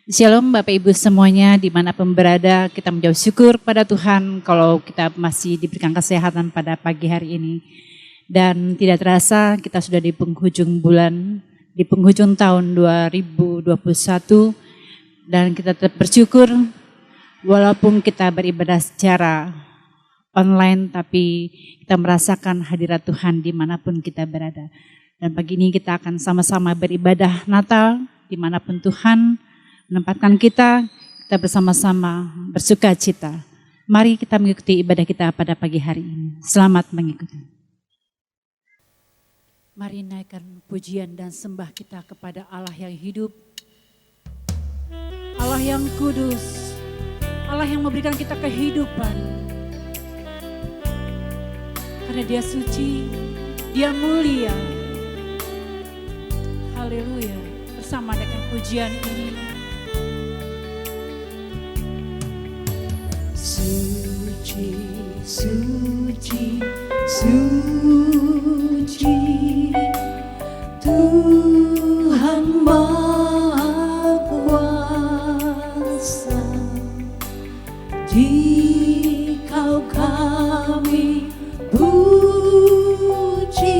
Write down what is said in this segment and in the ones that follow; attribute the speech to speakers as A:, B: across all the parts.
A: Shalom Bapak Ibu semuanya dimanapun berada, kita menjauh syukur pada Tuhan kalau kita masih diberikan kesehatan pada pagi hari ini. Dan tidak terasa kita sudah di penghujung bulan, di penghujung tahun 2021 dan kita tetap bersyukur walaupun kita beribadah secara online tapi kita merasakan hadirat Tuhan dimanapun kita berada. Dan pagi ini kita akan sama-sama beribadah Natal dimanapun Tuhan menempatkan kita bersama-sama bersuka cita. Mari kita mengikuti ibadah kita pada pagi hari ini. Selamat mengikuti. Mari naikkan pujian dan sembah kita kepada Allah yang hidup, Allah yang kudus, Allah yang memberikan kita kehidupan. Karena Dia suci, Dia mulia. Haleluya. Bersama dengan pujian ini. Suci, suci, suci, Tuhan Maha Kuasa. Dikau kami puji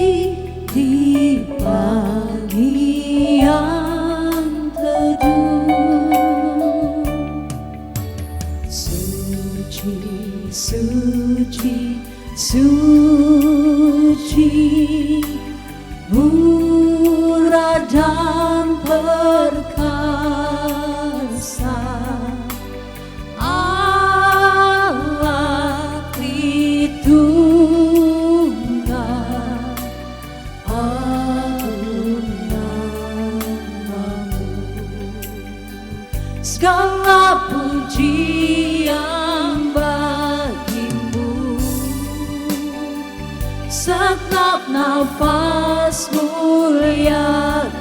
A: di pagi yang teduh. Suci, suci, murah dan perkasa, Allah Tritunggal, agung namamu. Segala pujian bagimu, setiap nafas muliakanmu.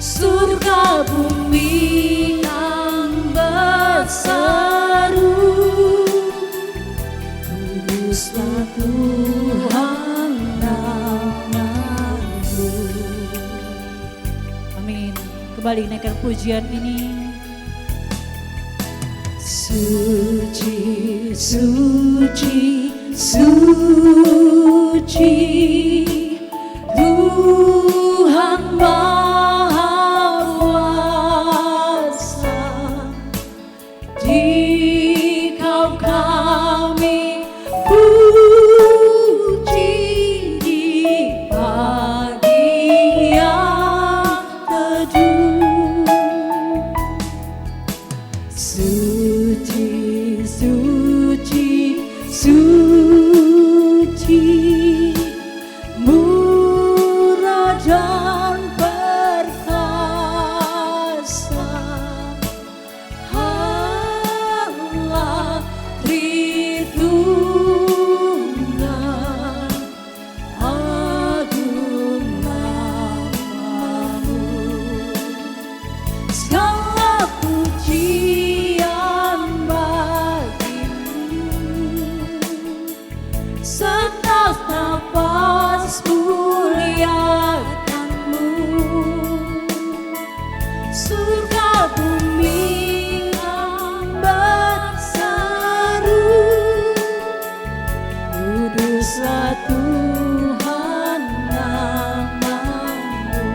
A: Surga bumi yang berseru, kuduslah Tuhan namamu. Amin. Kembali naikkan pujian ini. Suci, suci, suci, Tuhan Maha Kuasa. Dikau kami puji di pagi yang teduh. Suci, suci, suci, murah dan perkasa, Allah Tritunggal, agung namamu. Segala pujian setiap nafas muliakanmu. Surga bumi yang berseru, kuduslah Tuhan namamu.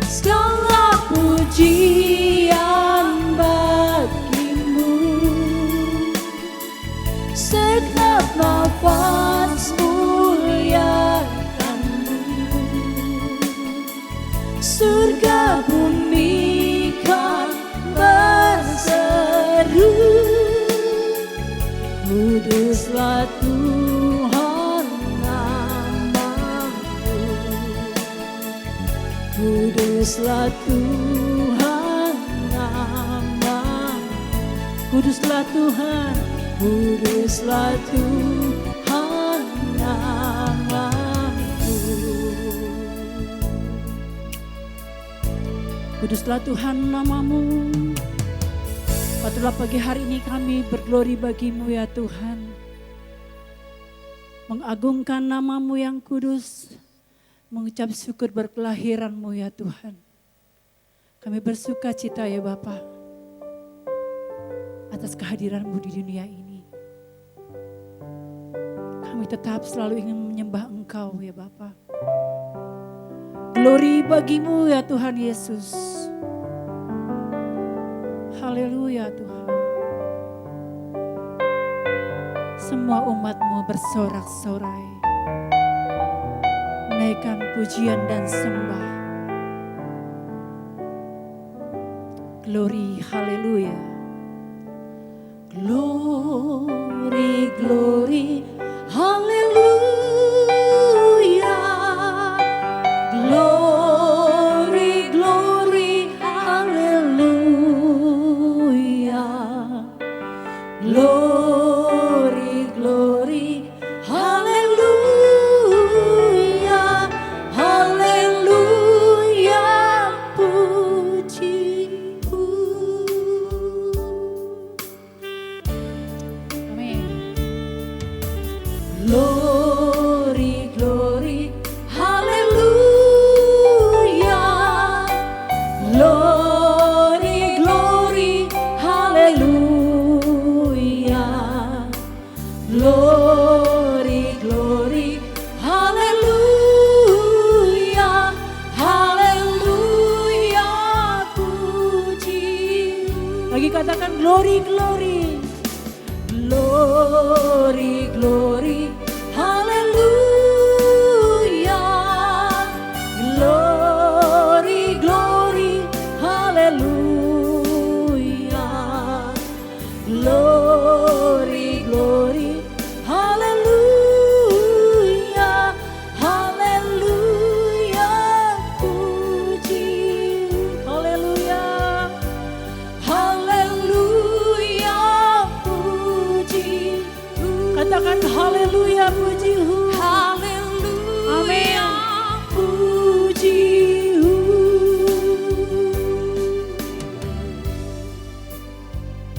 A: Segala pujian bagimu, segenap nafas muliakanmu. Surga bumi kan berseru, kuduslah Tuhan namamu. Kuduslah Tuhan namamu. Kuduslah Tuhan, kuduslah Tuhan namamu. Kuduslah Tuhan namamu. Patutlah pagi hari ini kami berglori bagimu ya Tuhan. Mengagungkan namamu yang kudus,
B: mengucap syukur berkelahiran-Mu ya Tuhan. Kami bersuka cita ya Bapa atas kehadiran-Mu di dunia ini. Kami tetap selalu ingin menyembah Engkau ya Bapa. Glory bagi-Mu ya Tuhan Yesus. Haleluya Tuhan. Semua umat-Mu bersorak-sorai, menaikkan pujian dan sembah. Glory, haleluya. Glory, glory, haleluya. Glory, glory, haleluya. Glory, glory, haleluya. Haleluya, puji-Mu. Amin. Glory, glory, haleluya. Glory, glory, haleluya. Glory, glory, haleluya. Haleluya, puji. Lagi katakan glory, glory. Glory, glory, haleluya. Glory, glory, haleluya. Glory, glory, haleluya. Haleluya, puji. Haleluya. Haleluya, puji. Katakan haleluya, puji-Mu. Haleluya, puji-Mu.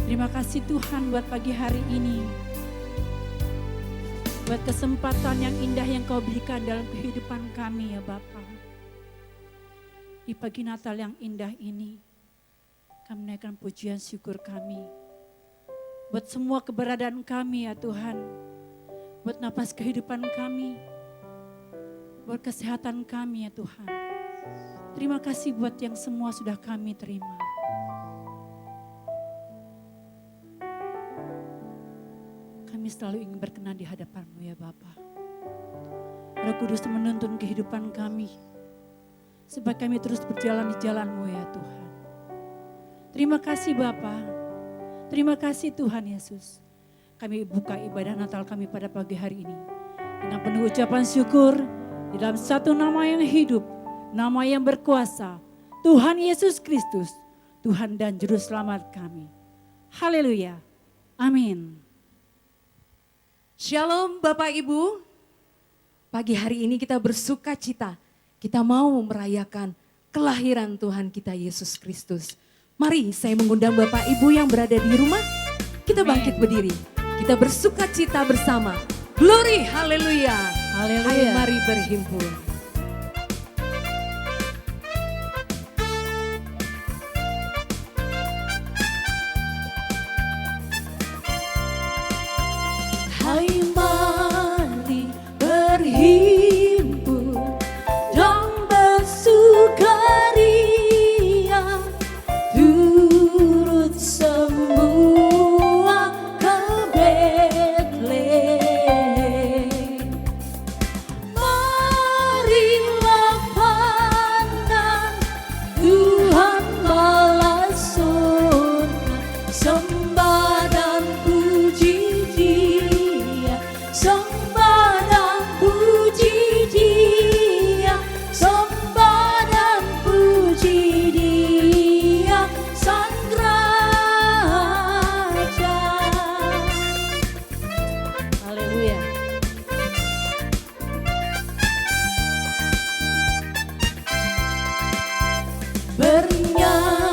B: Terima kasih Tuhan buat pagi hari ini. Buat kesempatan yang indah yang Kau berikan dalam kehidupan kami ya Bapa. Di pagi Natal yang indah ini, kami menaikkan pujian syukur kami. Buat semua keberadaan kami ya Tuhan. Buat napas kehidupan kami. Buat kesehatan kami ya Tuhan. Terima kasih buat yang semua sudah kami terima. Kami selalu ingin berkenan di hadapan-Mu ya Bapa. Roh Kudus menuntun kehidupan kami. Supaya kami terus berjalan di jalan-Mu ya Tuhan. Terima kasih Bapa. Terima kasih Tuhan Yesus. Kami buka ibadah Natal kami pada pagi hari ini. Dengan penuh ucapan syukur. Di dalam satu nama yang hidup. Nama yang berkuasa. Tuhan Yesus Kristus. Tuhan dan Juru Selamat kami. Haleluya. Amin.
C: Shalom Bapak Ibu, pagi hari ini kita bersuka cita, kita mau merayakan kelahiran Tuhan kita Yesus Kristus. Mari saya mengundang Bapak Ibu yang berada di rumah, kita bangkit berdiri, kita bersuka cita bersama. Glory, haleluya,
B: Haleluya.
C: ayo mari berhimpun.
B: Hai mari berhimpun dan bersukaria, turut semua ke Betlehem. Marilah pandang Tuhan balas surga, sembah dan puji Dia, sembah dan puji Dia, sembah dan puji Dia, Sang Raja. Haleluya.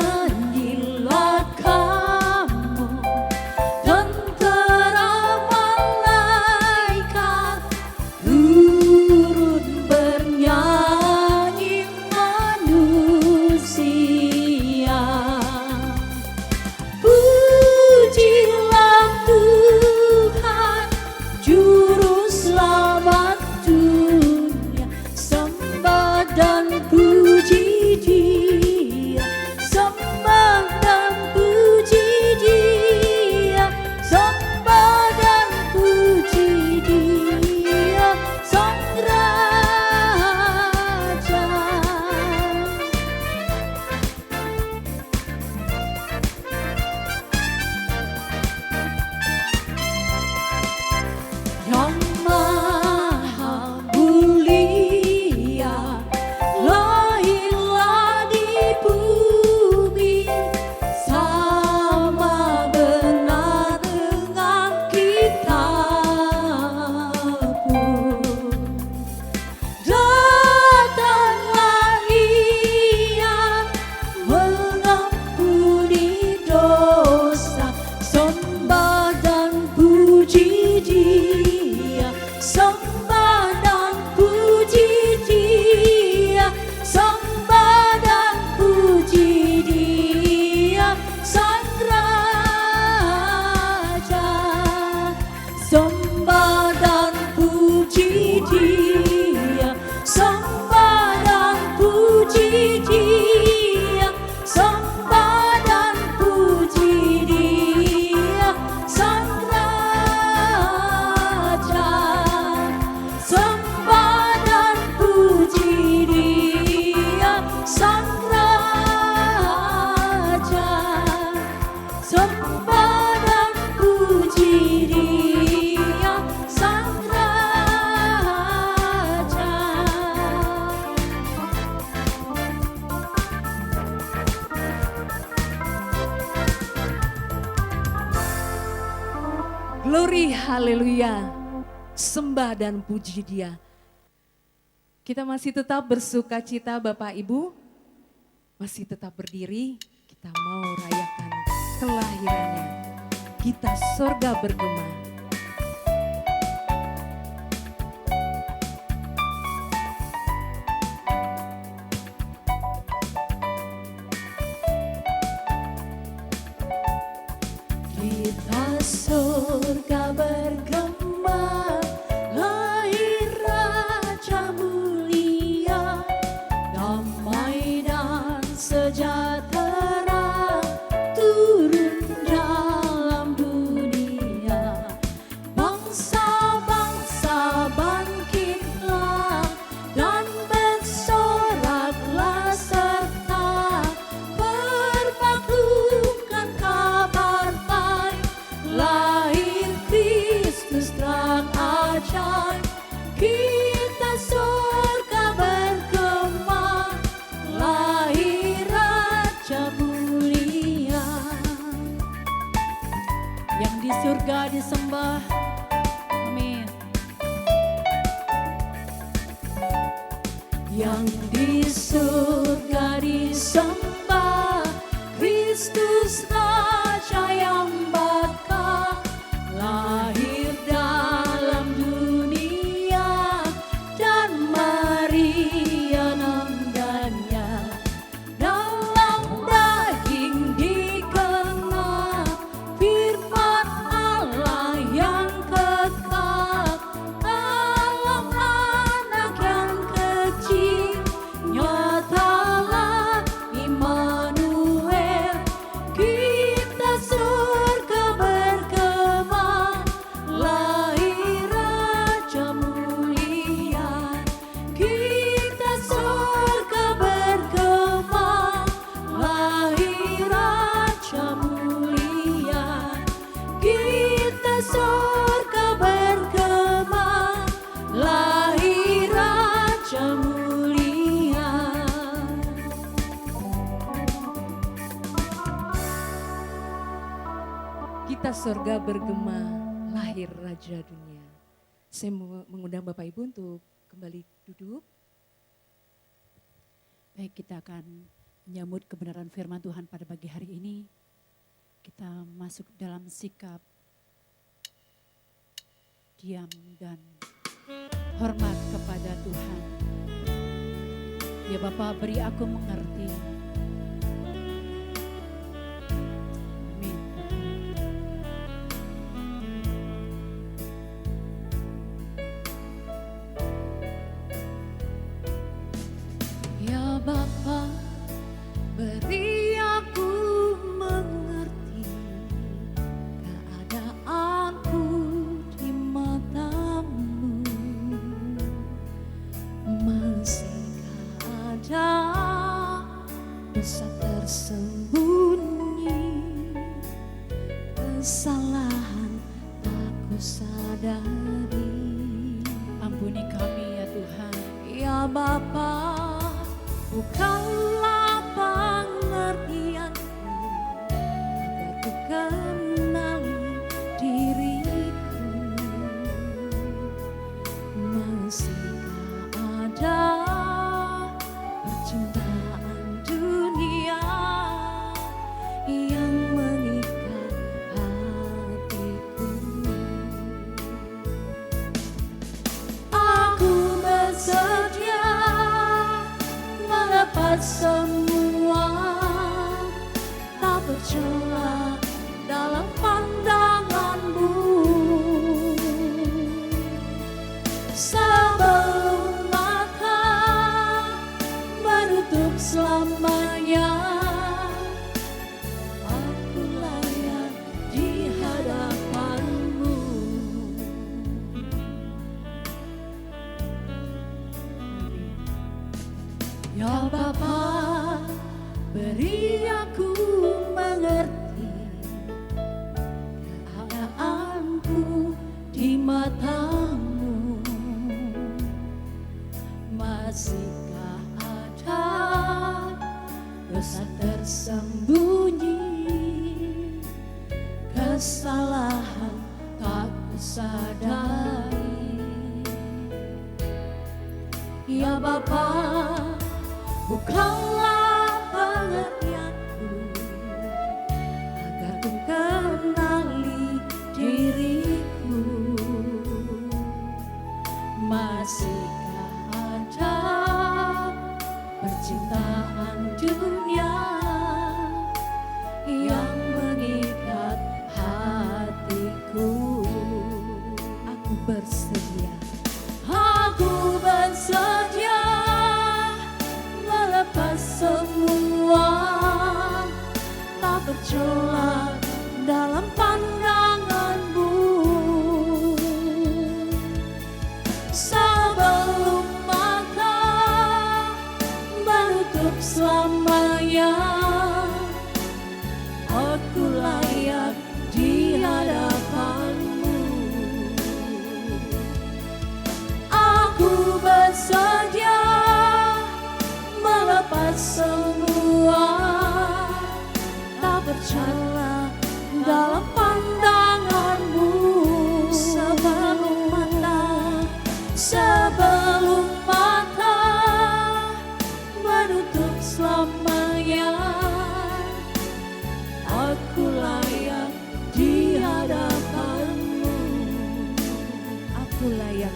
B: Bernyanyilah kamu tentera malaikat, turut bernyanyi
C: Glory, haleluya. Sembah dan puji Dia. Kita masih tetap bersuka cita Bapak Ibu. Masih tetap berdiri. Kita mau rayakan kelahirannya. Kita sorga bergema.
B: Kita surga bergema, lahir Raja mulia, damai dan sejahtera turun dalam dunia. Bangsa-bangsa bangkitlah dan bersoraklah serta berpadukan kabar baik. Lahir Kristus terang ajaib, kita surga bergema, lahir Raja mulia. Yang di surga disembah, amin. Yang di surga disembah, Kristus Raja yang bakal lahir dalam dunia, dan Maria namanya dalam daging dikenal, firman Allah yang kekal dalam anak yang kecil, nyatalah Immanuel. Kita surga bergema, lahir Raja mulia. Kita surga bergema, lahir Raja mulia. Kita surga bergema, lahir Raja mulia.
C: Kita sorga bergema, lahir Raja dunia. Saya mengundang Bapak Ibu untuk kembali duduk.
B: Baik, kita akan menyambut kebenaran firman Tuhan pada pagi hari ini. Kita masuk dalam sikap diam dan hormat kepada Tuhan. Ya Bapa, beri aku mengerti. Amin. Ya Bapa, beri aku mengerti keadaanku di matamu. Masihkah ada dosa tersembunyi, kesalahan tak kusadari. Ampuni kami ya Tuhan. Ya Bapa, bukalah pengertianku agar ku kenali diriku. Masihkah ada percintaan dunia yang mengikat hatiku. Aku bersedia mendapat semua, tak bercela dalam pandanganmu. Sebelum mata menutup selamanya, aku layak di hadapanmu. Ya Bapa, beri aku mengerti keadaanku di matamu. Masihkah ada dosa tersembunyi, kesalahan tak sadari, ya Bapa, bukalah pengertianku agar ku kenali diriku. Masihkah ada percintaan dunia yang mengikat hatiku?
C: Aku bersedia.
B: Aku bersedia melepas semua, tak bercela dalam pandanganmu. Sebelum mata menutup selamanya, aku layak di hadapanmu. Aku bersedia melepas semua, tak bercela dalam pandanganmu. Sebelum mata menutup selamanya, aku layak di hadapanmu.
C: Aku layak.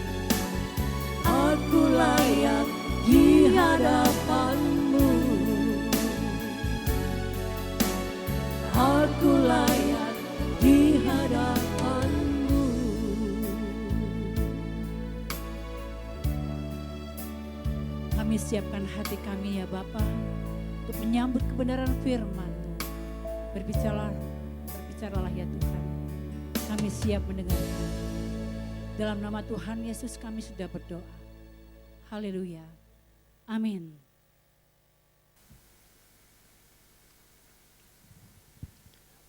B: Aku layak di hadapanmu. Aku layak di hadapanmu. Kami siapkan hati kami ya Bapa untuk menyambut kebenaran firman-Mu. Berbicaralah ya Tuhan. Kami siap mendengarkan. Dalam nama Tuhan Yesus kami sudah berdoa. Haleluya. Amin.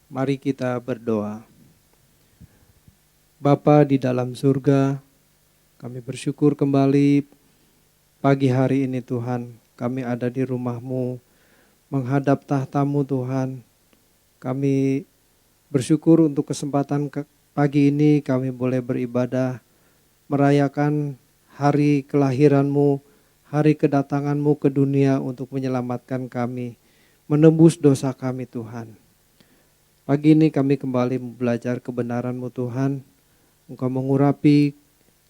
D: Mari kita berdoa. Bapa di dalam surga, kami bersyukur kembali pagi hari ini Tuhan. Kami ada di rumah-Mu, menghadap tahta-Mu Tuhan. Kami bersyukur untuk kesempatan pagi ini kami boleh beribadah, merayakan hari kelahiran-Mu, hari kedatangan-Mu ke dunia untuk menyelamatkan kami, menembus dosa kami Tuhan. Pagi ini kami kembali belajar kebenaran-Mu Tuhan. Engkau mengurapi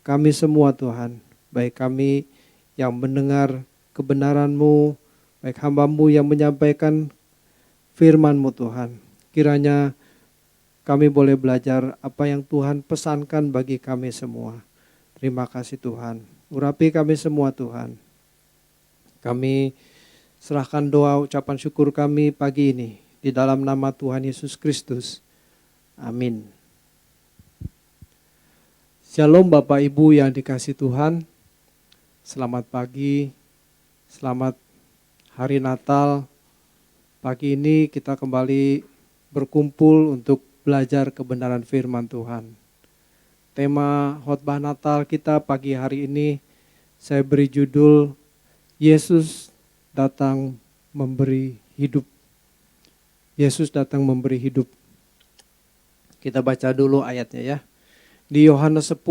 D: kami semua Tuhan, baik kami yang mendengar kebenaran-Mu, baik hamba-Mu yang menyampaikan firman-Mu Tuhan. Kiranya kami boleh belajar apa yang Tuhan pesankan bagi kami semua. Terima kasih Tuhan. Urapi kami semua Tuhan. Kami serahkan doa ucapan syukur kami pagi ini di dalam nama Tuhan Yesus Kristus. Amin. Shalom Bapak Ibu yang dikasihi Tuhan. Selamat pagi, selamat hari Natal. Pagi ini kita kembali berkumpul untuk belajar kebenaran firman Tuhan. Tema khotbah Natal kita pagi hari ini saya beri judul Yesus datang memberi hidup. Yesus datang memberi hidup. Kita baca dulu ayatnya ya. Di Yohanes 10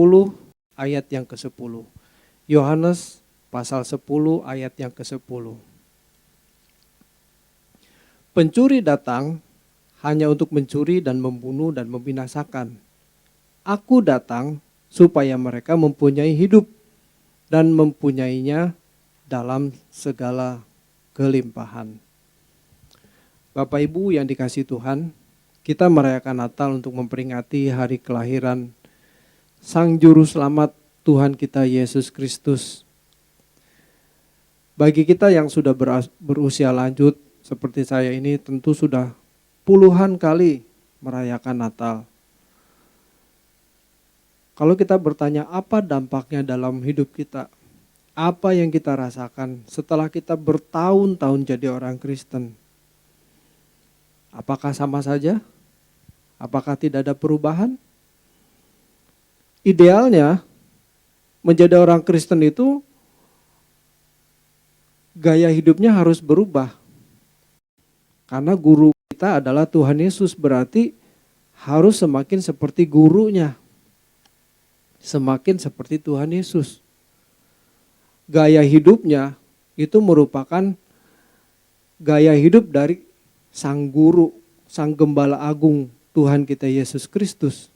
D: ayat yang ke-10. Yohanes pasal 10 ayat yang ke-10. Pencuri datang hanya untuk mencuri dan membunuh dan membinasakan. Aku datang supaya mereka mempunyai hidup dan mempunyainya dalam segala kelimpahan. Bapak Ibu yang dikasihi Tuhan, kita merayakan Natal untuk memperingati hari kelahiran Sang Juru Selamat Tuhan kita Yesus Kristus. Bagi kita yang sudah berusia lanjut seperti saya ini tentu sudah puluhan kali merayakan Natal. Kalau kita bertanya apa dampaknya dalam hidup kita, apa yang kita rasakan setelah kita bertahun-tahun jadi orang Kristen, apakah sama saja? Apakah tidak ada perubahan? Idealnya menjadi orang Kristen itu gaya hidupnya harus berubah. Karena guru kita adalah Tuhan Yesus, berarti harus semakin seperti gurunya. semakin seperti Tuhan Yesus. Gaya hidupnya itu merupakan gaya hidup dari Sang Guru, Sang Gembala Agung Tuhan kita Yesus Kristus.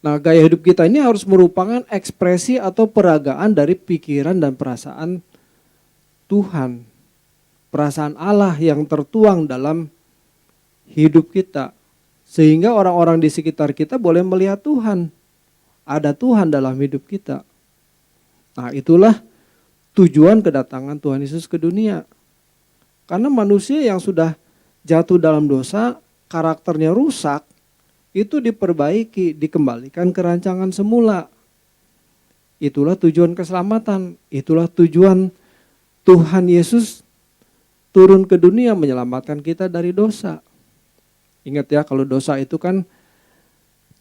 D: Nah, gaya hidup kita ini harus merupakan ekspresi atau peragaan dari pikiran dan perasaan Tuhan. Perasaan Allah yang tertuang dalam hidup kita. Sehingga orang-orang di sekitar kita boleh melihat Tuhan. Ada Tuhan dalam hidup kita. Nah, itulah tujuan kedatangan Tuhan Yesus ke dunia. Karena manusia yang sudah jatuh dalam dosa, karakternya rusak, itu diperbaiki, dikembalikan ke rancangan semula. Itulah tujuan keselamatan, itulah tujuan Tuhan Yesus turun ke dunia menyelamatkan kita dari dosa. Ingat ya, kalau dosa itu kan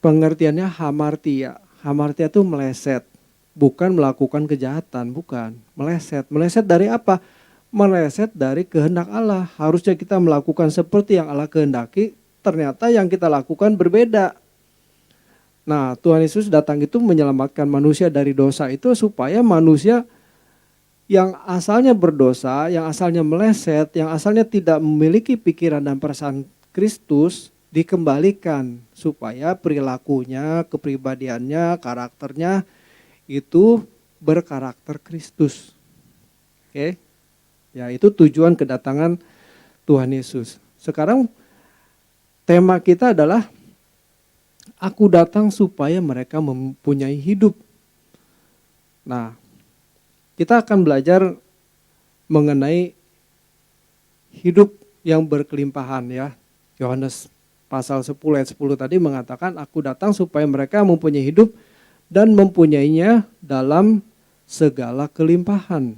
D: pengertiannya hamartia. Hamartia itu meleset, bukan melakukan kejahatan, bukan. Meleset. Meleset dari apa? Meleset dari kehendak Allah. Harusnya kita melakukan seperti yang Allah kehendaki, ternyata yang kita lakukan berbeda. Nah, Tuhan Yesus datang itu menyelamatkan manusia dari dosa itu supaya manusia yang asalnya berdosa, yang asalnya meleset, yang asalnya tidak memiliki pikiran dan perasaan Kristus dikembalikan supaya perilakunya, kepribadiannya, karakternya itu berkarakter Kristus. Oke? Ya, itu tujuan kedatangan Tuhan Yesus. Sekarang tema kita adalah aku datang supaya mereka mempunyai hidup. Nah, kita akan belajar mengenai hidup yang berkelimpahan ya. Yohanes pasal 10 ayat 10 tadi mengatakan aku datang supaya mereka mempunyai hidup dan mempunyainya dalam segala kelimpahan.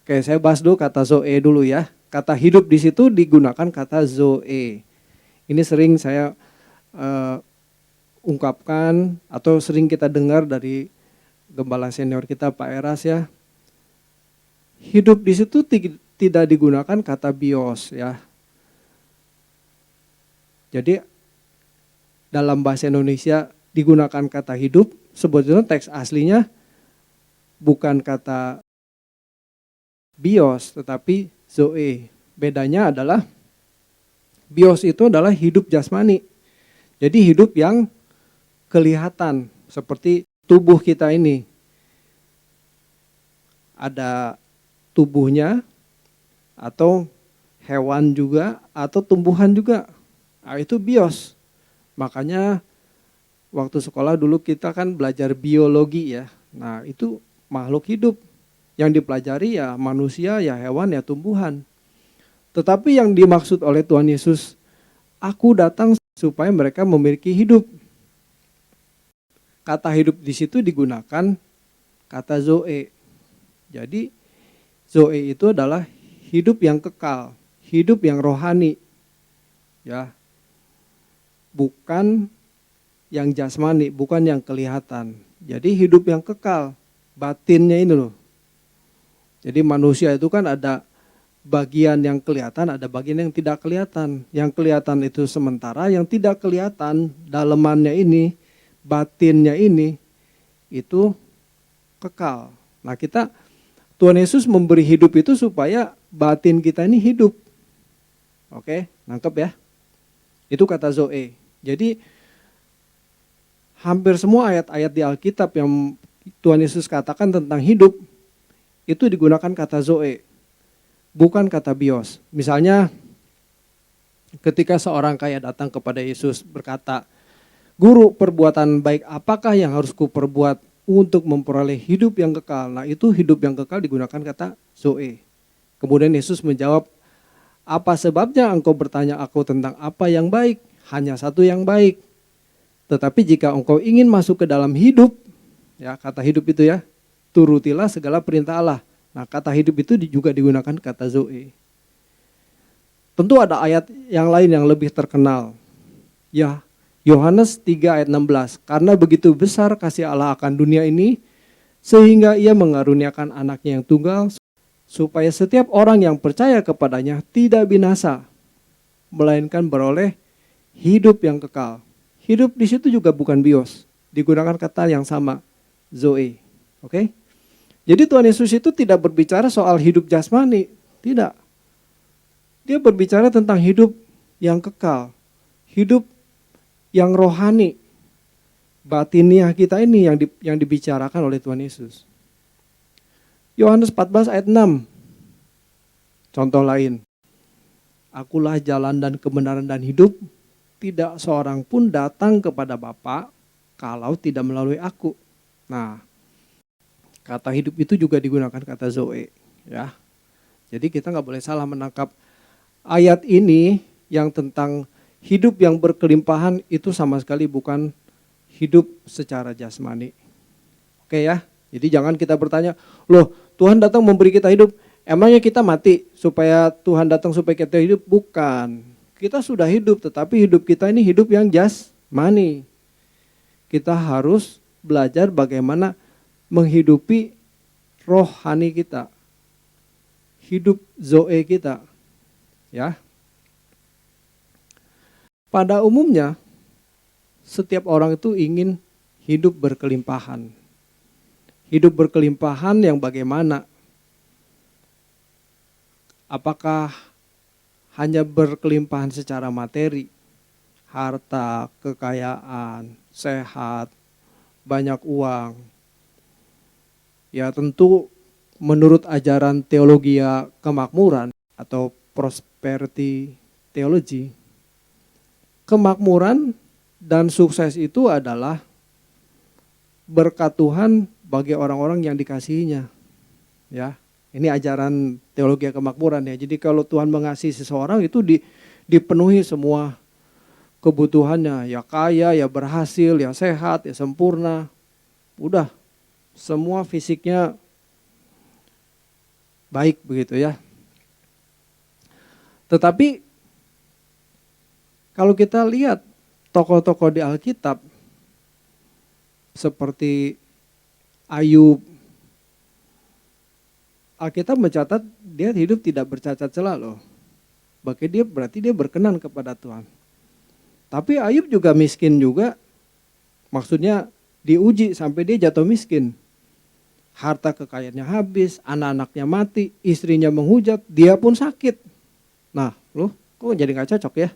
D: Oke, saya bahas dulu kata zoe dulu ya. Kata hidup di situ digunakan kata zoe. Ini sering saya ungkapkan atau sering kita dengar dari gembala senior kita Pak Eras ya. Hidup di situ tidak digunakan kata bios ya. Jadi dalam bahasa Indonesia digunakan kata hidup, sebetulnya teks aslinya bukan kata bios tetapi zoe. Bedanya adalah bios itu adalah hidup jasmani. Jadi hidup yang kelihatan seperti tubuh kita ini. Ada tubuhnya atau hewan juga atau tumbuhan juga. Nah, itu bios. Makanya waktu sekolah dulu kita kan belajar biologi ya. Nah, itu makhluk hidup. Yang dipelajari ya manusia, ya hewan, ya tumbuhan. Tetapi yang dimaksud oleh Tuhan Yesus, aku datang supaya mereka memiliki hidup. Kata hidup di situ digunakan kata zoe. Jadi zoe itu adalah hidup yang kekal, hidup yang rohani. Ya. Bukan yang jasmani, bukan yang kelihatan. Jadi hidup yang kekal, batinnya ini loh. Jadi manusia itu kan ada bagian yang kelihatan, ada bagian yang tidak kelihatan. Yang kelihatan itu sementara, yang tidak kelihatan dalemannya ini, batinnya ini, itu kekal. Nah Tuhan Yesus memberi hidup itu supaya batin kita ini hidup. Oke, nangkep ya? Itu kata zoe. Jadi hampir semua ayat-ayat di Alkitab yang Tuhan Yesus katakan tentang hidup, itu digunakan kata zoe. Bukan kata bios. Misalnya ketika seorang kaya datang kepada Yesus berkata, Guru, perbuatan baik apakah yang harus kuperbuat untuk memperoleh hidup yang kekal? Nah, itu hidup yang kekal digunakan kata zoe. Kemudian Yesus menjawab, apa sebabnya engkau bertanya aku tentang apa yang baik? Hanya satu yang baik. Tetapi jika engkau ingin masuk ke dalam hidup, ya kata hidup itu ya, turutilah segala perintah Allah. Nah, kata hidup itu juga digunakan kata zoe. Tentu ada ayat yang lain yang lebih terkenal. Ya, Yohanes 3 ayat 16. Karena begitu besar kasih Allah akan dunia ini, sehingga ia mengaruniakan anaknya yang tunggal, supaya setiap orang yang percaya kepadanya tidak binasa, melainkan beroleh hidup yang kekal. Hidup di situ juga bukan bios, digunakan kata yang sama, zoe. Oke? Jadi Tuhan Yesus itu tidak berbicara soal hidup jasmani, tidak. Dia berbicara tentang hidup yang kekal, hidup yang rohani, batiniah kita ini yang dibicarakan oleh Tuhan Yesus. Yohanes 14 ayat 6, contoh lain. Akulah jalan dan kebenaran dan hidup, tidak seorang pun datang kepada Bapa kalau tidak melalui aku. Nah, kata hidup itu juga digunakan kata zoe, ya. Jadi kita nggak boleh salah menangkap ayat ini yang tentang hidup yang berkelimpahan itu sama sekali bukan hidup secara jasmani. Oke ya, jadi jangan kita bertanya, loh Tuhan datang memberi kita hidup, emangnya kita mati supaya Tuhan datang supaya kita hidup? Bukan, kita sudah hidup tetapi hidup kita ini hidup yang jasmani. Kita harus belajar bagaimana menghidupi rohani kita, hidup zoe kita, ya. Pada umumnya setiap orang itu ingin hidup berkelimpahan. Hidup berkelimpahan yang bagaimana? Apakah hanya berkelimpahan secara materi, harta, kekayaan, sehat, banyak uang? Ya tentu menurut ajaran teologi kemakmuran atau prosperity theology, kemakmuran dan sukses itu adalah berkat Tuhan bagi orang-orang yang dikasihinya. Ya, ini ajaran teologi kemakmuran ya. Jadi kalau Tuhan mengasihi seseorang itu dipenuhi semua kebutuhannya, ya kaya, ya berhasil, ya sehat, ya sempurna. Udah, semua fisiknya baik begitu ya. Tetapi kalau kita lihat tokoh-tokoh di Alkitab seperti Ayub, Alkitab mencatat dia hidup tidak bercacat celah loh. Berarti dia berkenan kepada Tuhan. Tapi Ayub juga miskin juga, maksudnya diuji sampai dia jatuh miskin. Harta kekayaannya habis, anak-anaknya mati, istrinya menghujat, dia pun sakit. Nah, loh, kok jadi gak cocok ya?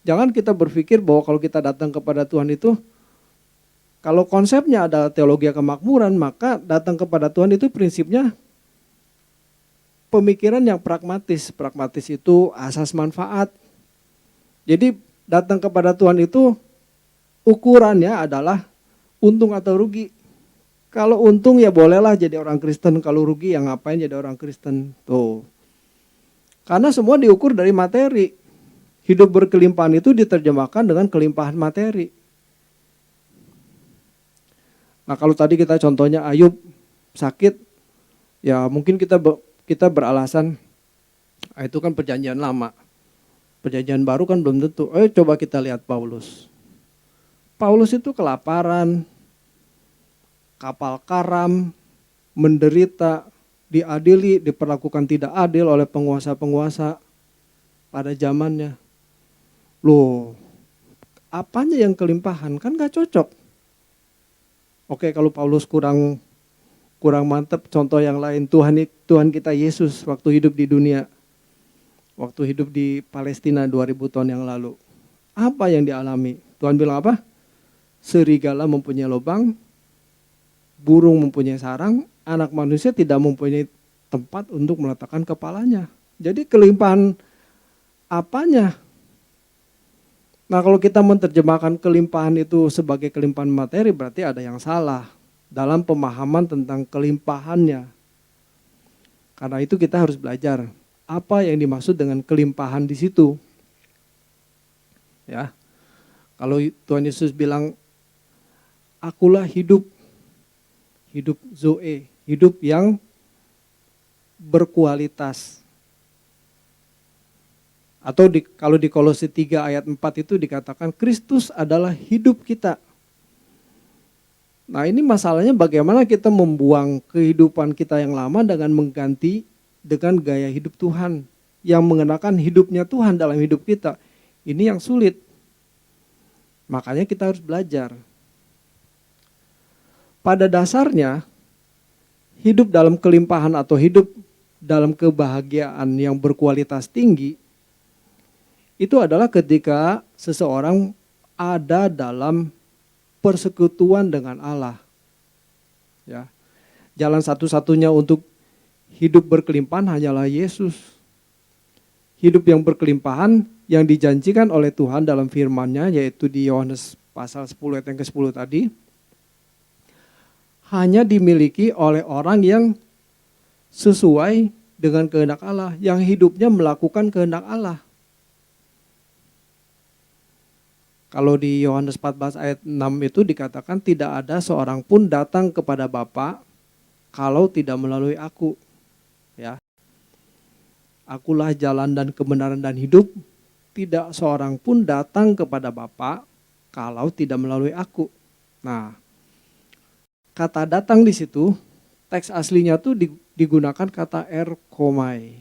D: Jangan kita berpikir bahwa kalau kita datang kepada Tuhan itu, kalau konsepnya adalah teologi kemakmuran, maka datang kepada Tuhan itu prinsipnya pemikiran yang pragmatis. Pragmatis itu asas manfaat. Jadi datang kepada Tuhan itu ukurannya adalah untung atau rugi. Kalau untung ya bolehlah jadi orang Kristen, kalau rugi ya ngapain jadi orang Kristen. Tuh. Karena semua diukur dari materi. Hidup berkelimpahan itu diterjemahkan dengan kelimpahan materi. Nah kalau tadi kita contohnya Ayub sakit, ya mungkin kita beralasan, itu kan perjanjian lama. Perjanjian baru kan belum tentu. Coba kita lihat Paulus. Paulus itu kelaparan, kapal karam, menderita, diadili, diperlakukan tidak adil oleh penguasa-penguasa pada zamannya. Loh, apanya yang kelimpahan? Kan gak cocok. Oke, kalau Paulus kurang mantap, contoh yang lain, Tuhan kita Yesus waktu hidup di dunia, waktu hidup di Palestina 2000 tahun yang lalu. Apa yang dialami? Tuhan bilang apa? Serigala mempunyai lubang, burung mempunyai sarang, anak manusia tidak mempunyai tempat untuk meletakkan kepalanya. Jadi kelimpahan apanya? Nah kalau kita menerjemahkan kelimpahan itu sebagai kelimpahan materi, berarti ada yang salah dalam pemahaman tentang kelimpahannya. Karena itu kita harus belajar apa yang dimaksud dengan kelimpahan di situ. Ya, kalau Tuhan Yesus bilang, akulah hidup zoe, hidup yang berkualitas. Atau kalau di Kolose 3 ayat 4 itu dikatakan Kristus adalah hidup kita. Nah ini masalahnya bagaimana kita membuang kehidupan kita yang lama dengan mengganti dengan gaya hidup Tuhan. Yang mengenakan hidupnya Tuhan dalam hidup kita. Ini yang sulit. Makanya kita harus belajar. Pada dasarnya, hidup dalam kelimpahan atau hidup dalam kebahagiaan yang berkualitas tinggi, itu adalah ketika seseorang ada dalam persekutuan dengan Allah. Ya. Jalan satu-satunya untuk hidup berkelimpahan hanyalah Yesus. Hidup yang berkelimpahan yang dijanjikan oleh Tuhan dalam firman-Nya, yaitu di Yohanes pasal 10 ayat yang ke-10 tadi, hanya dimiliki oleh orang yang sesuai dengan kehendak Allah, yang hidupnya melakukan kehendak Allah. Kalau di Yohanes 14 ayat 6 itu dikatakan tidak ada seorang pun datang kepada Bapa kalau tidak melalui aku. Ya. Akulah jalan dan kebenaran dan hidup. Tidak seorang pun datang kepada Bapa kalau tidak melalui aku. Nah, kata datang di situ, teks aslinya tuh digunakan kata erkomai.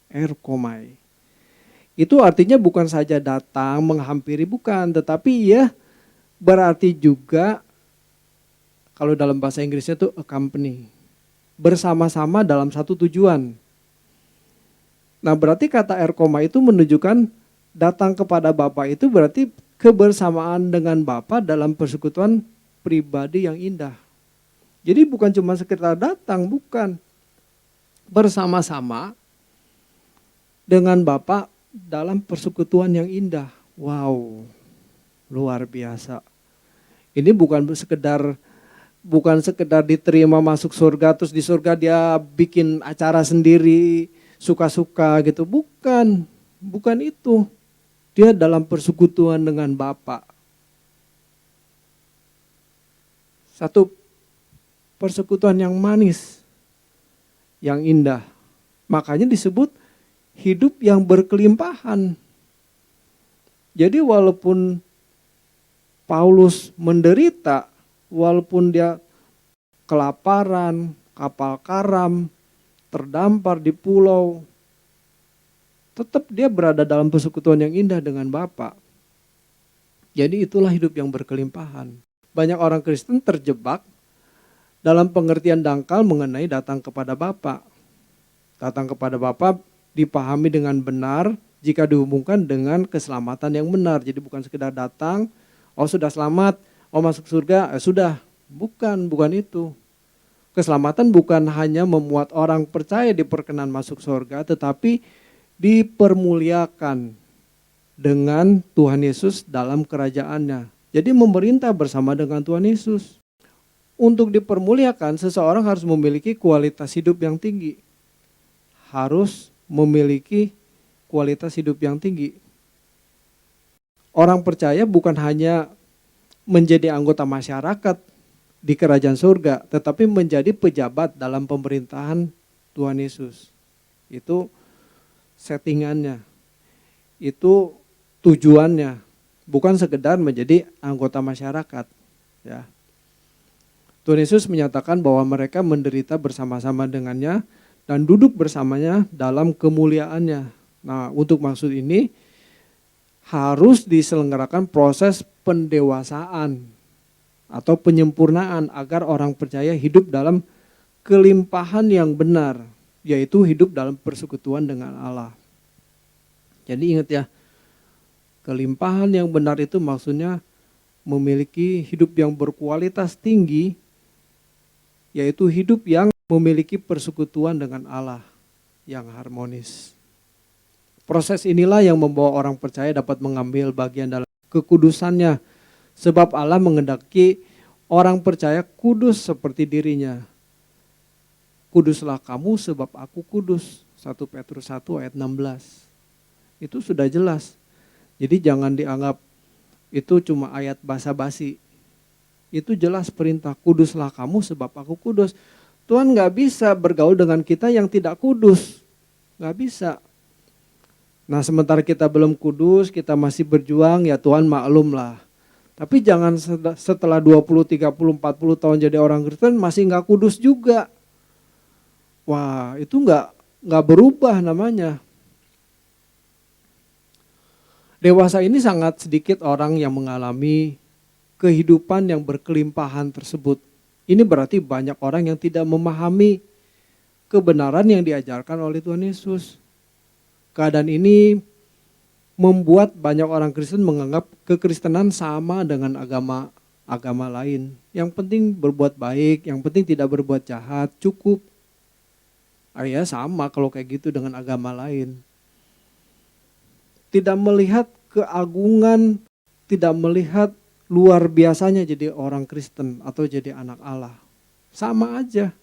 D: Erkomai. Itu artinya bukan saja datang, menghampiri, bukan. Tetapi ia berarti juga, kalau dalam bahasa Inggrisnya itu accompany. Bersama-sama dalam satu tujuan. Nah berarti kata erkoma itu menunjukkan datang kepada Bapa itu berarti kebersamaan dengan Bapa dalam persekutuan pribadi yang indah. Jadi bukan cuma sekedar datang, bukan. Bersama-sama dengan Bapa dalam persekutuan yang indah. Wow, luar biasa. Ini bukan sekedar diterima masuk surga, terus di surga dia bikin acara sendiri, suka-suka gitu. Bukan itu. Dia dalam persekutuan dengan Bapa. Satu persekutuan yang manis, yang indah. Makanya disebut hidup yang berkelimpahan. Jadi walaupun Paulus menderita, walaupun dia kelaparan, kapal karam, terdampar di pulau, tetap dia berada dalam persekutuan yang indah dengan Bapa. Jadi itulah hidup yang berkelimpahan. Banyak orang Kristen terjebak dalam pengertian dangkal mengenai datang kepada Bapa. Datang kepada Bapa dipahami dengan benar jika dihubungkan dengan keselamatan yang benar. Jadi bukan sekedar datang, oh sudah selamat, oh masuk surga, sudah. Bukan itu. Keselamatan bukan hanya memuat orang percaya diperkenan masuk surga, tetapi dipermuliakan dengan Tuhan Yesus dalam kerajaannya. Jadi memerintah bersama dengan Tuhan Yesus. Untuk dipermuliakan, seseorang harus memiliki kualitas hidup yang tinggi. Harus memiliki kualitas hidup yang tinggi. Orang percaya bukan hanya menjadi anggota masyarakat di kerajaan surga, tetapi menjadi pejabat dalam pemerintahan Tuhan Yesus. Itu settingannya, itu tujuannya, bukan sekedar menjadi anggota masyarakat. Ya. Tuhan Yesus menyatakan bahwa mereka menderita bersama-sama dengannya dan duduk bersamanya dalam kemuliaannya. Nah, untuk maksud ini harus diselenggarakan proses pendewasaan atau penyempurnaan agar orang percaya hidup dalam kelimpahan yang benar, yaitu hidup dalam persekutuan dengan Allah. Jadi ingat ya, kelimpahan yang benar itu maksudnya memiliki hidup yang berkualitas tinggi, yaitu hidup yang memiliki persekutuan dengan Allah yang harmonis. Proses inilah yang membawa orang percaya dapat mengambil bagian dalam kekudusannya. Sebab Allah mengendaki orang percaya kudus seperti dirinya. Kuduslah kamu sebab aku kudus. 1 Petrus 1 ayat 16. Itu sudah jelas. Jadi jangan dianggap itu cuma ayat basa-basi. Itu jelas perintah, kuduslah kamu sebab aku kudus. Tuhan gak bisa bergaul dengan kita yang tidak kudus. Gak bisa. Nah sementara kita belum kudus, kita masih berjuang, ya Tuhan maklum lah. Tapi jangan setelah 20, 30, 40 tahun jadi orang Kristen masih gak kudus juga. Wah itu gak berubah namanya. Dewasa ini sangat sedikit orang yang mengalami kehidupan yang berkelimpahan tersebut. Ini berarti banyak orang yang tidak memahami kebenaran yang diajarkan oleh Tuhan Yesus. Keadaan ini membuat banyak orang Kristen menganggap kekristenan sama dengan agama lain. Yang penting berbuat baik, yang penting tidak berbuat jahat, cukup. Ya sama kalau kayak gitu dengan agama lain. Tidak melihat keagungan, tidak melihat luar biasanya jadi orang Kristen atau jadi anak Allah. Sama aja.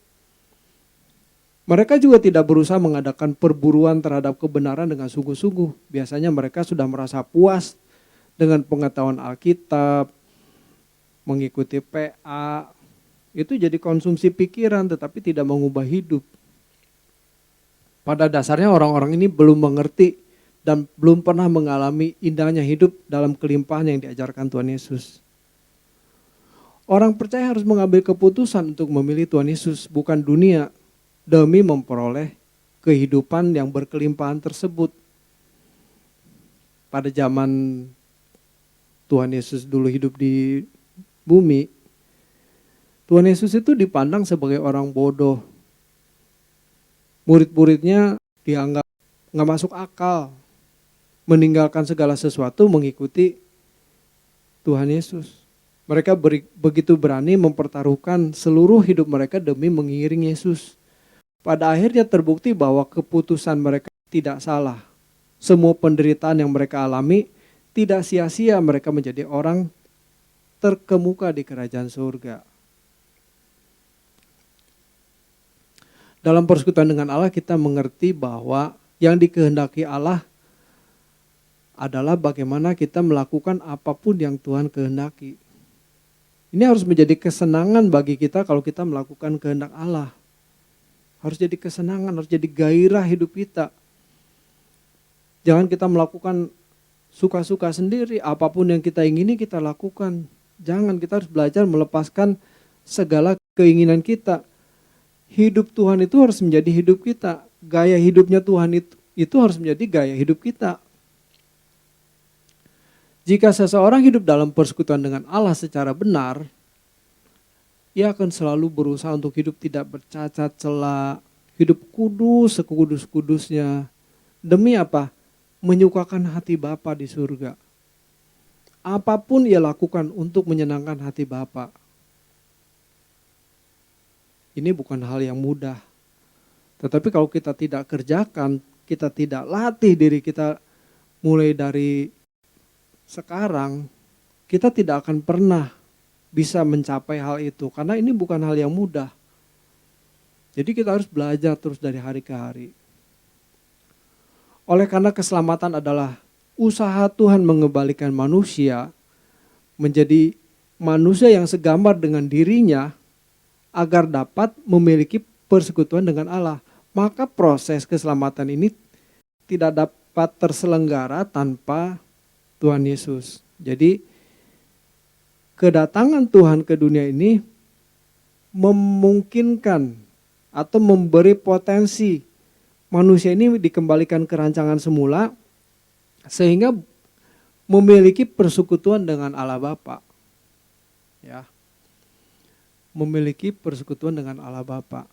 D: Mereka juga tidak berusaha mengadakan perburuan terhadap kebenaran dengan sungguh-sungguh. Biasanya mereka sudah merasa puas dengan pengetahuan Alkitab, mengikuti PA. Itu jadi konsumsi pikiran tetapi tidak mengubah hidup. Pada dasarnya orang-orang ini belum mengerti dan belum pernah mengalami indahnya hidup dalam kelimpahan yang diajarkan Tuhan Yesus. Orang percaya harus mengambil keputusan untuk memilih Tuhan Yesus, bukan dunia, demi memperoleh kehidupan yang berkelimpahan tersebut. Pada zaman Tuhan Yesus dulu hidup di bumi, Tuhan Yesus itu dipandang sebagai orang bodoh. Murid-muridnya dianggap nggak masuk akal, meninggalkan segala sesuatu mengikuti Tuhan Yesus. Mereka begitu berani mempertaruhkan seluruh hidup mereka demi mengiring Yesus. Pada akhirnya terbukti bahwa keputusan mereka tidak salah. Semua penderitaan yang mereka alami tidak sia-sia, mereka menjadi orang terkemuka di kerajaan surga. Dalam persekutuan dengan Allah kita mengerti bahwa yang dikehendaki Allah adalah bagaimana kita melakukan apapun yang Tuhan kehendaki. Ini harus menjadi kesenangan bagi kita kalau kita melakukan kehendak Allah. Harus jadi kesenangan, harus jadi gairah hidup kita. Jangan kita melakukan suka-suka sendiri, apapun yang kita ingini kita lakukan. Jangan, kita harus belajar melepaskan segala keinginan kita. Hidup Tuhan itu harus menjadi hidup kita. Gaya hidupnya Tuhan itu harus menjadi gaya hidup kita. Jika seseorang hidup dalam persekutuan dengan Allah secara benar, ia akan selalu berusaha untuk hidup tidak bercacat celah, hidup kudus sekudus-kudusnya. Demi apa? Menyukakan hati Bapa di surga. Apapun ia lakukan untuk menyenangkan hati Bapa. Ini bukan hal yang mudah. Tetapi kalau kita tidak kerjakan, kita tidak latih diri kita mulai dari sekarang, kita tidak akan pernah bisa mencapai hal itu. Karena ini bukan hal yang mudah. Jadi kita harus belajar terus dari hari ke hari. Oleh karena keselamatan adalah usaha Tuhan mengembalikan manusia menjadi manusia yang segambar dengan dirinya agar dapat memiliki persekutuan dengan Allah. Maka proses keselamatan ini tidak dapat terselenggara tanpa Tuhan Yesus. Jadi kedatangan Tuhan ke dunia ini memungkinkan atau memberi potensi manusia ini dikembalikan ke rancangan semula sehingga memiliki persekutuan dengan Allah Bapa. Ya. Memiliki persekutuan dengan Allah Bapa.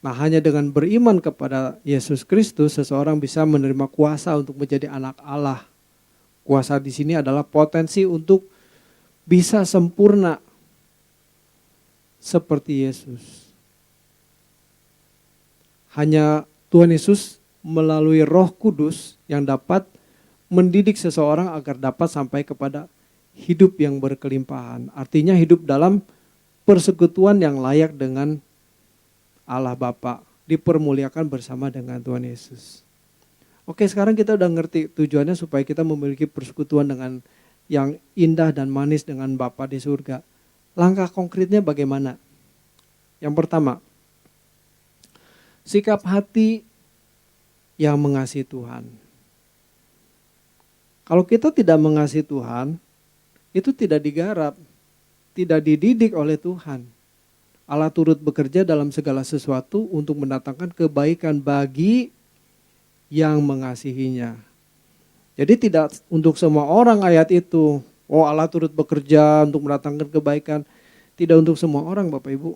D: Nah, hanya dengan beriman kepada Yesus Kristus seseorang bisa menerima kuasa untuk menjadi anak Allah. Kuasa di sini adalah potensi untuk bisa sempurna seperti Yesus. Hanya Tuhan Yesus melalui Roh Kudus yang dapat mendidik seseorang agar dapat sampai kepada hidup yang berkelimpahan. Artinya hidup dalam persekutuan yang layak dengan Allah Bapa, dipermuliakan bersama dengan Tuhan Yesus. Oke, sekarang kita udah ngerti tujuannya supaya kita memiliki persekutuan dengan yang indah dan manis dengan Bapa di surga. Langkah konkretnya bagaimana? Yang pertama, sikap hati yang mengasihi Tuhan. Kalau kita tidak mengasihi Tuhan, itu tidak digarap, tidak dididik oleh Tuhan. Allah turut bekerja dalam segala sesuatu untuk mendatangkan kebaikan bagi yang mengasihinya. Jadi tidak untuk semua orang ayat itu. Oh, Allah turut bekerja untuk mendatangkan kebaikan. Tidak untuk semua orang, Bapak Ibu.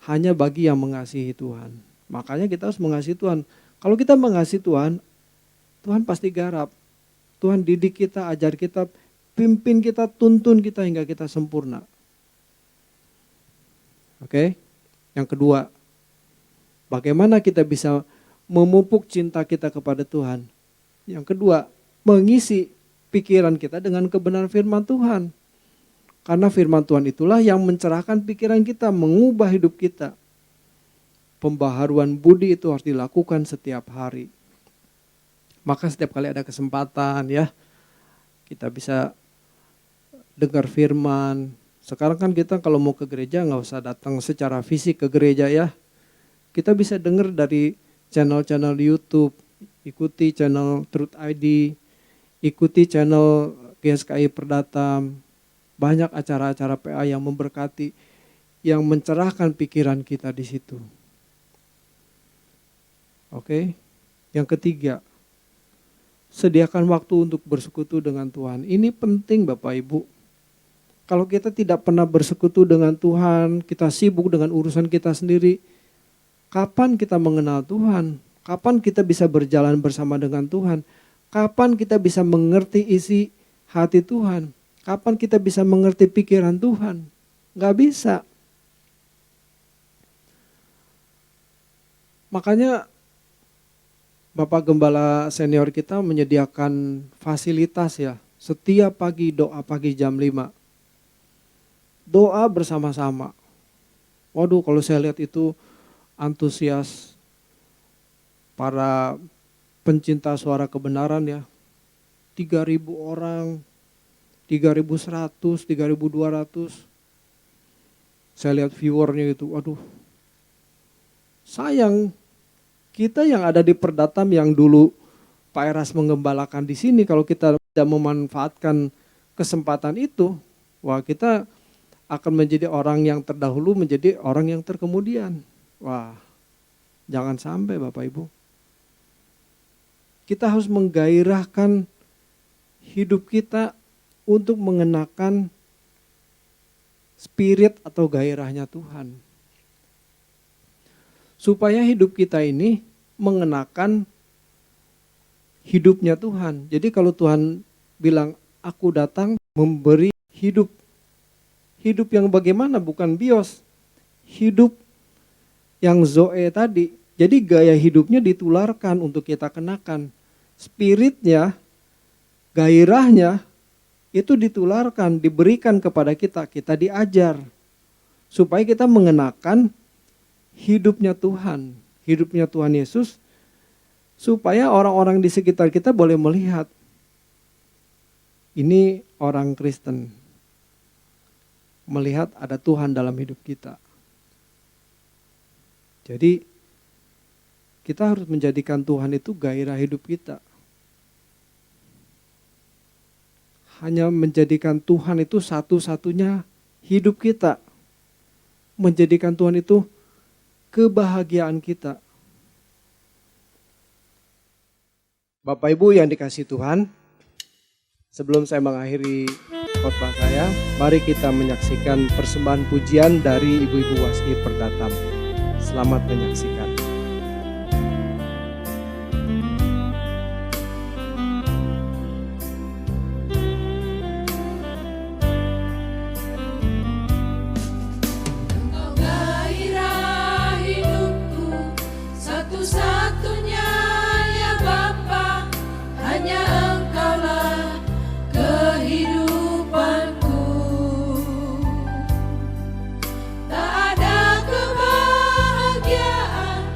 D: Hanya bagi yang mengasihi Tuhan. Makanya kita harus mengasihi Tuhan. Kalau kita mengasihi Tuhan, Tuhan pasti garap. Tuhan didik kita, ajar kita, pimpin kita, tuntun kita hingga kita sempurna. Oke? Yang kedua, bagaimana kita bisa memupuk cinta kita kepada Tuhan? Yang kedua, mengisi pikiran kita dengan kebenaran firman Tuhan. Karena firman Tuhan itulah yang mencerahkan pikiran kita, mengubah hidup kita. Pembaharuan budi itu harus dilakukan setiap hari. Maka setiap kali ada kesempatan ya, kita bisa dengar firman. Sekarang kan kita kalau mau ke gereja nggak usah datang secara fisik ke gereja ya. Kita bisa dengar dari channel-channel YouTube, ikuti channel Truth ID, ikuti channel GSKI Perdatam. Banyak acara-acara PA yang memberkati, yang mencerahkan pikiran kita di situ. Oke. Yang ketiga, sediakan waktu untuk bersekutu dengan Tuhan. Ini penting Bapak Ibu. Kalau kita tidak pernah bersekutu dengan Tuhan, kita sibuk dengan urusan kita sendiri, kapan kita mengenal Tuhan? Kapan kita bisa berjalan bersama dengan Tuhan? Kapan kita bisa mengerti isi hati Tuhan? Kapan kita bisa mengerti pikiran Tuhan? Gak bisa. Makanya Bapak Gembala senior kita menyediakan fasilitas ya. Setiap pagi doa pagi jam 5. Doa bersama-sama. Waduh, kalau saya lihat itu antusias para pencinta suara kebenaran ya. 3.000 orang, 3.100, 3.200. Saya lihat viewernya gitu, waduh. Sayang, kita yang ada di Perdatam yang dulu Pak Eras menggembalakan di sini, kalau kita tidak memanfaatkan kesempatan itu, wah kita akan menjadi orang yang terdahulu menjadi orang yang terkemudian. Wah, jangan sampai Bapak Ibu. Kita harus menggairahkan hidup kita untuk mengenakan spirit atau gairahnya Tuhan. Supaya hidup kita ini mengenakan hidupnya Tuhan. Jadi kalau Tuhan bilang, aku datang memberi hidup. Hidup yang bagaimana? Bukan bios. Hidup yang Zoe tadi. Jadi gaya hidupnya ditularkan untuk kita kenakan. Spiritnya, gairahnya, itu ditularkan, diberikan kepada kita. Kita diajar. Supaya kita mengenakan hidupnya Tuhan. Hidupnya Tuhan Yesus. Supaya orang-orang di sekitar kita boleh melihat. Ini orang Kristen. Melihat ada Tuhan dalam hidup kita. Jadi kita harus menjadikan Tuhan itu gairah hidup kita. Hanya menjadikan Tuhan itu satu-satunya hidup kita. Menjadikan Tuhan itu kebahagiaan kita. Bapak Ibu yang dikasihi Tuhan, sebelum saya mengakhiri khotbah saya, mari kita menyaksikan persembahan pujian dari Ibu-Ibu Waski Perdatam. Selamat menyaksikan.
E: Tak ada kebahagiaan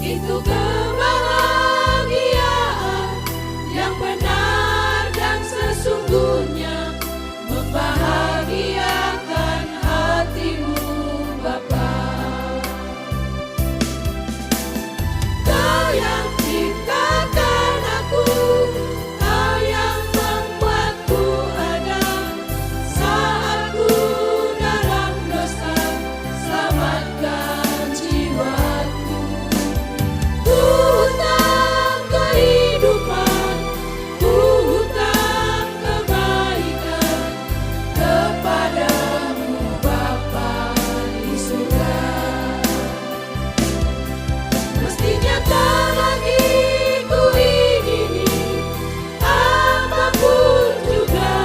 C: itu kebahagiaan yang benar dan sesungguhnya, membahagiakan hatimu Bapa. Kau yang ciptakan aku, Kau yang membuatku ada saat ku dalam dosa, selamatkan jiwaku. Ku hutang kehidupan, ku hutang kebaikan kepadamu Bapa di surga. Mestinya tak lagi ku ingini apapun juga,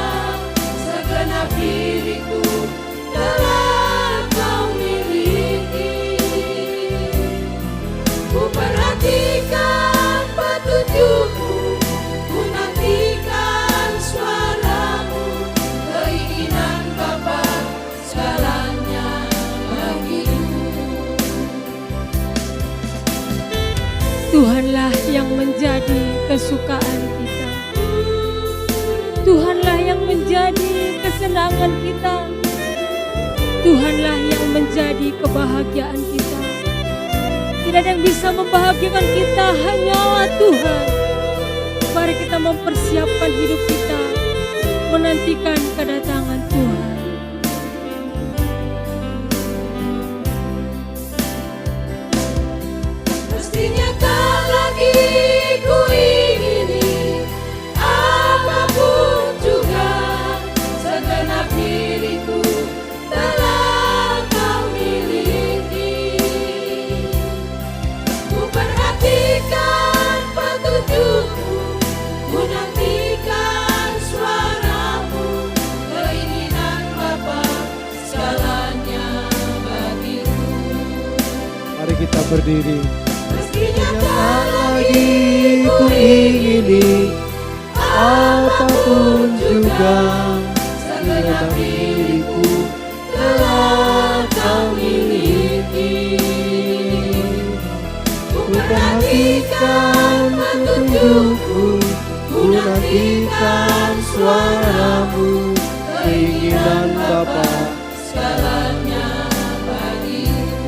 C: segenap diriku telah Kau miliki. Ku perhatikan petunjukmu, ku nantikan suaramu, keinginan Bapa segalanya bagiku.
B: Tuhanlah yang menjadi kesukaan kita. Tuhanlah yang menjadi kesenangan kita. Tuhanlah yang menjadi kebahagiaan kita. Tidak ada yang bisa membahagiakan kita, hanyalah Tuhan. Mari kita mempersiapkan hidup kita, menantikan kedatangan Tuhan.
C: Mestinya tak lagi ku ingini apapun juga, segenap diriku telah Kau miliki. Ku perhatikan petunjukmu, ku nantikan suaramu, keinginan Bapa segalanya bagiku.
D: Mari kita berdiri.
C: Mestinya tak
D: Tak
C: lagi
D: lagi ku ingini apapun juga, segenap diriku telah Kau miliki.
C: ku perhatikan petunjukmu,
D: ku nantikan suaramu, keinginan Bapa,
C: segalanya bagiku.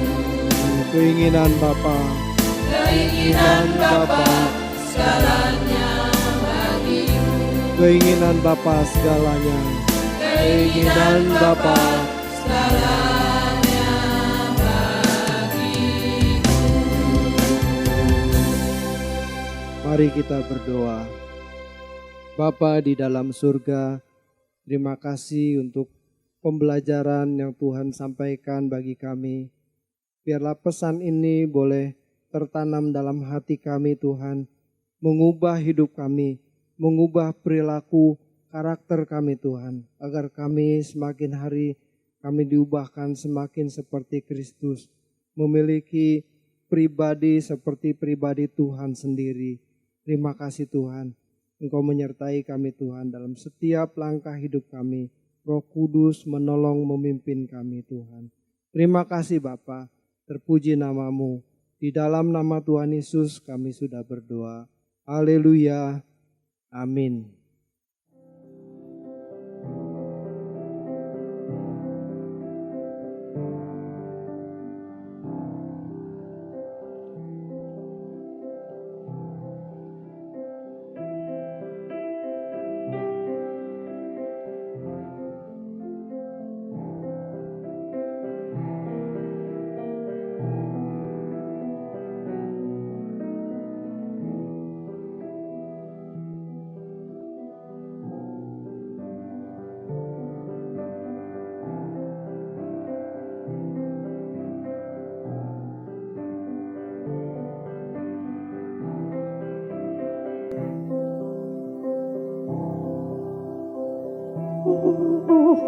D: keinginan Bapa,
C: Keinginan Bapa segalanya bagiku.
D: keinginan Bapa segalanya, keinginan Bapa.
C: Segalanya bagiku.
D: Mari kita berdoa. Bapa di dalam surga, terima kasih untuk pembelajaran yang Tuhan sampaikan bagi kami. Biarlah pesan ini boleh tertanam dalam hati kami Tuhan, mengubah hidup kami, mengubah perilaku karakter kami Tuhan, agar kami semakin hari kami diubahkan semakin seperti Kristus, memiliki pribadi seperti pribadi Tuhan sendiri. Terima kasih Tuhan, Engkau menyertai kami Tuhan dalam setiap langkah hidup kami. Roh Kudus menolong memimpin kami Tuhan. Terima kasih Bapa, terpuji namamu. Di dalam nama Tuhan Yesus kami sudah berdoa. Haleluya. Amin.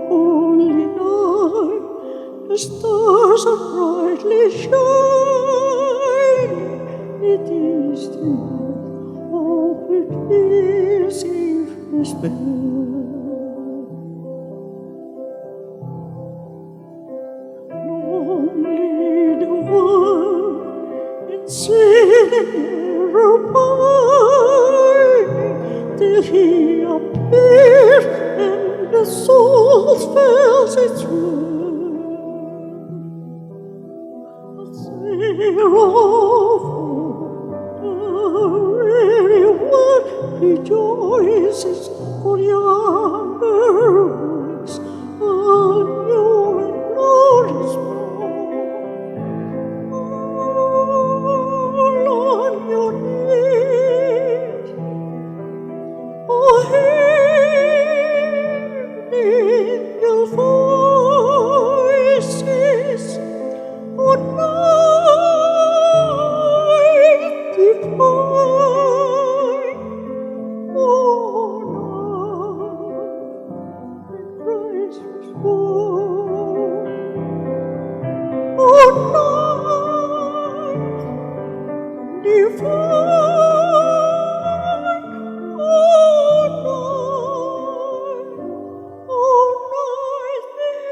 E: Holy night, the stars are brightly shining. It is the night of the Christmas bell. Long lay the world in sin. till he appeared and the soul felt its wound. A seraphim, the weary one rejoices for yonder ways a new and glorious morn. All on your knees, oh, hear the angel voices, oh, night divine, oh, night when Christ was born, oh, night divine, oh, night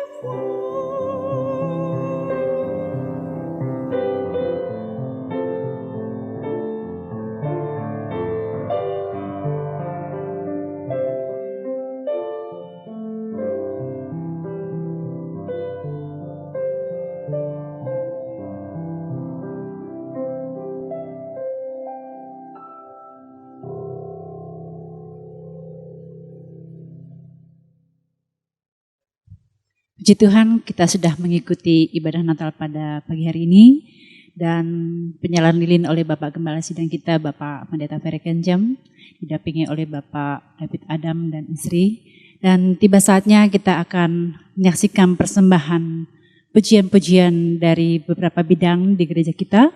A: Puji Tuhan, kita sudah mengikuti ibadah Natal pada pagi hari ini dan penyalaan lilin oleh Bapak Gembala Sidang kita, Bapak Pendeta Ferry Kenjam, didampingi oleh Bapak David Adam dan istri. Dan tiba saatnya kita akan menyaksikan persembahan pujian-pujian dari beberapa bidang di gereja kita.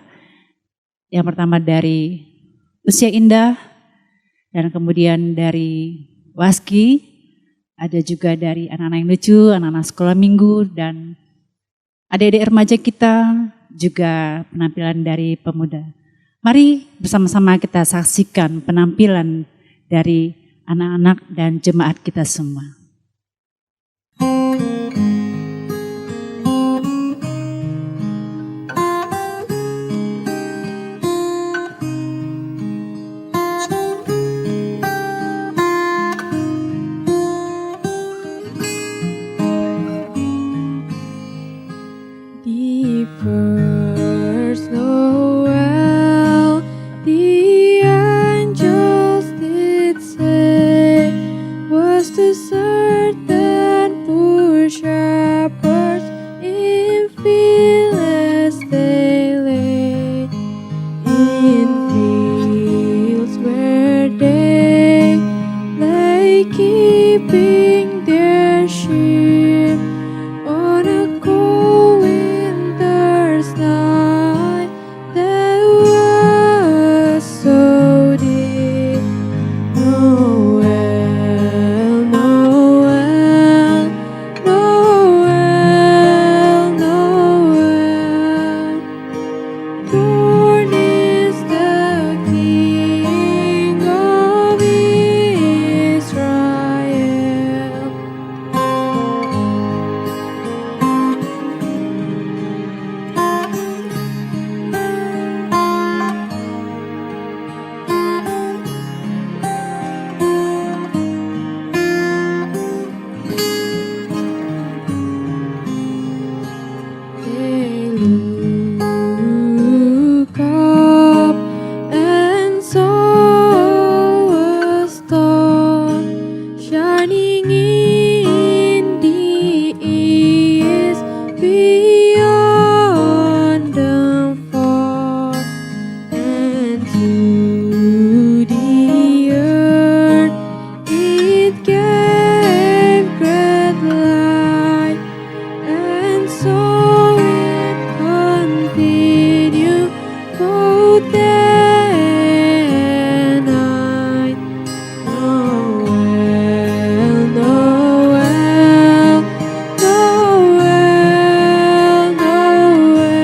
A: Yang pertama dari Usia Indah, dan kemudian dari Waski, ada juga dari anak-anak yang lucu, anak-anak sekolah minggu, dan adik-adik remaja kita, juga penampilan dari pemuda. Mari bersama-sama kita saksikan penampilan dari anak-anak dan jemaat kita semua.
F: First Noel, the angels did say, was to certain poor shepherds in fields they lay, in fields where they lay keeping their sheep on a cold winter's night that was so deep. Noel, Noel, Noel, Noel. Born is the King of Israel. They look up and saw a star shining in the east beyond the far, and to the earth it gave great light, and so it continued both day and night. Noel, Noel, Noel, Noel.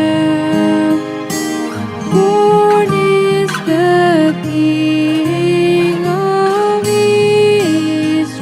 F: Born is the King of Israel.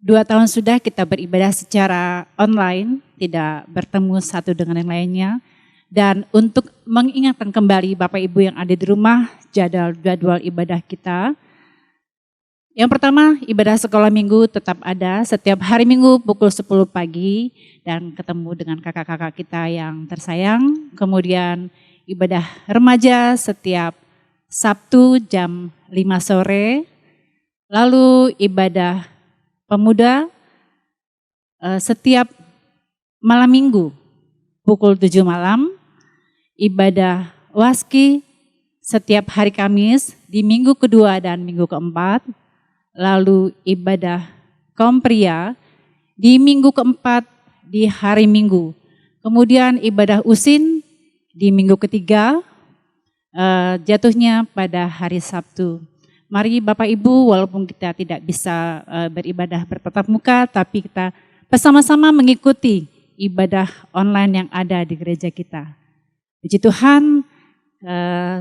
A: 2 tahun sudah kita beribadah secara online, tidak bertemu satu dengan yang lainnya. Dan untuk mengingatkan kembali Bapak Ibu yang ada di rumah, jadwal ibadah kita. Yang pertama, ibadah sekolah minggu tetap ada setiap hari Minggu pukul 10 pagi dan ketemu dengan kakak-kakak kita yang tersayang. Kemudian ibadah remaja setiap Sabtu jam 5 sore. Lalu ibadah pemuda setiap malam Minggu pukul 7 malam. Ibadah waski setiap hari Kamis di minggu kedua dan minggu keempat. Lalu ibadah kaum pria di minggu keempat di hari Minggu. Kemudian ibadah usin di minggu ketiga, jatuhnya pada hari Sabtu. Mari Bapak Ibu, walaupun kita tidak bisa beribadah bertatap muka, tapi kita bersama-sama mengikuti ibadah online yang ada di gereja kita. Puji Tuhan,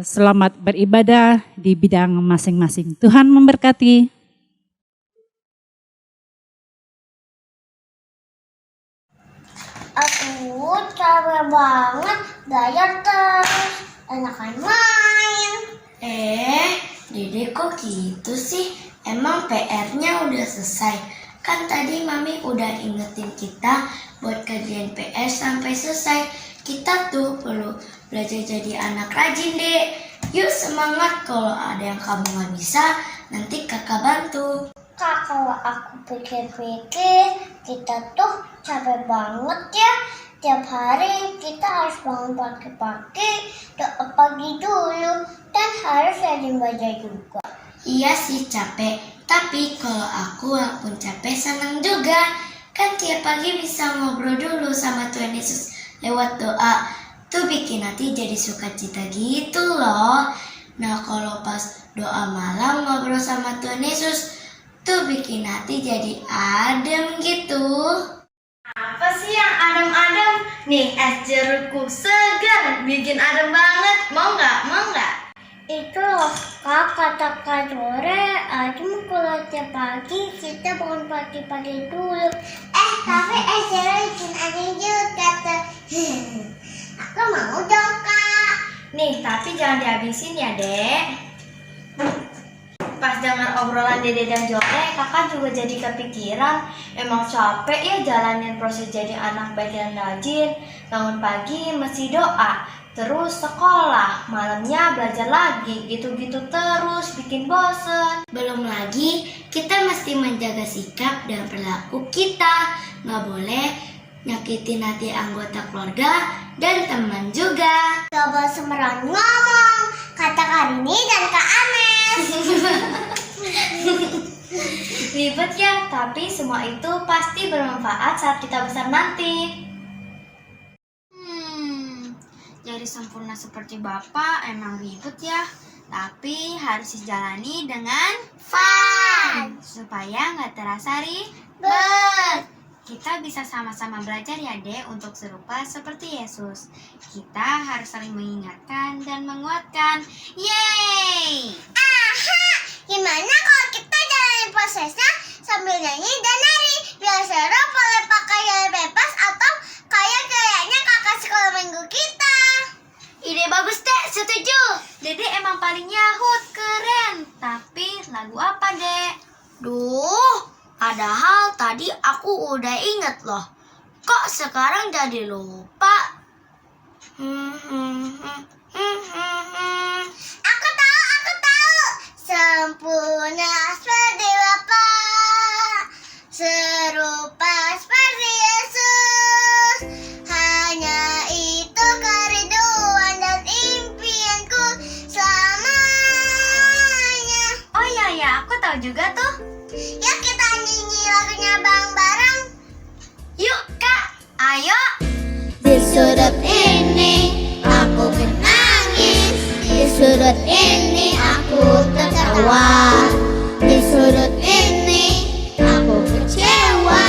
A: selamat beribadah di bidang masing-masing. Tuhan memberkati.
G: Aku capek banget belajar terus, enakan main.
H: Dede kok gitu sih? Emang PR-nya udah selesai? Kan tadi Mami udah ingetin kita buat kerjain PR sampai selesai. Kita tuh perlu belajar jadi anak rajin, Dek. Yuk semangat, kalau ada yang kamu gak bisa, nanti kakak bantu.
G: Kak, kalau aku pikir-pikir, kita tuh capek banget ya. Tiap hari kita harus bangun pagi-pagi, doa pagi dulu, dan harus rajin baca juga.
H: Iya sih capek, tapi kalau aku walaupun capek senang juga. Kan tiap pagi bisa ngobrol dulu sama Tuhan Yesus lewat doa. Tuh bikin hati jadi sukacita gitu loh. Nah kalau pas doa malam ngobrol sama Tuhan Yesus, tuh bikin hati jadi adem gitu.
I: Apa sih yang adem-adem? Nih es jerukku segar, bikin adem banget. Mau nggak? Mau nggak?
G: Itu loh, Kak, kata Kak Dore, adem kalau tiap pagi kita bangun pagi-pagi dulu. Tapi es jeruk bikin adem juga tuh. Aku mau dong, Kak.
I: Nih, tapi jangan dihabisin ya, Dek. Pas dengar obrolan Dede dan Jore, kakak juga jadi kepikiran. Emang capek ya jalanin proses jadi anak baik dan rajin. Bangun pagi mesti doa, terus sekolah, malamnya belajar lagi, gitu-gitu terus bikin bosen.
H: Belum lagi kita mesti menjaga sikap dan perilaku kita. Nggak boleh nyakitin hati anggota keluarga dan teman juga.
G: Coba sembarangan ngomong, kata Karini dan Kak Anes.
I: Ribet ya, tapi semua itu pasti bermanfaat saat kita besar nanti.
H: Jadi sempurna seperti Bapak emang ribet ya. Tapi harus dijalani dengan fun, supaya nggak terasa ribet. Kita bisa sama-sama belajar ya Dek untuk serupa seperti Yesus. Kita harus saling mengingatkan dan menguatkan. Yeay!
G: Aha, gimana kalau kita jalanin prosesnya sambil nyanyi dan nari? Biar seru, boleh pakai jalan bebas atau kayaknya kakak sekolah minggu kita.
H: Ide bagus Dek, setuju.
I: Dede emang paling yahut, keren. Tapi lagu apa Dek?
H: Duh, padahal tadi aku udah inget loh. Kok sekarang jadi lupa?
G: Aku tahu. Sempurna seperti Bapa, serupa seperti Yesus. Hanya itu kerinduan dan impianku selamanya.
I: Oh iya, aku tahu juga tuh.
G: Yuk kita nyanyi lagunya bareng-bareng.
I: Yuk Kak, ayo.
G: Di sudut ini aku menangis, di sudut ini aku tertawa, di sudut ini aku kecewa,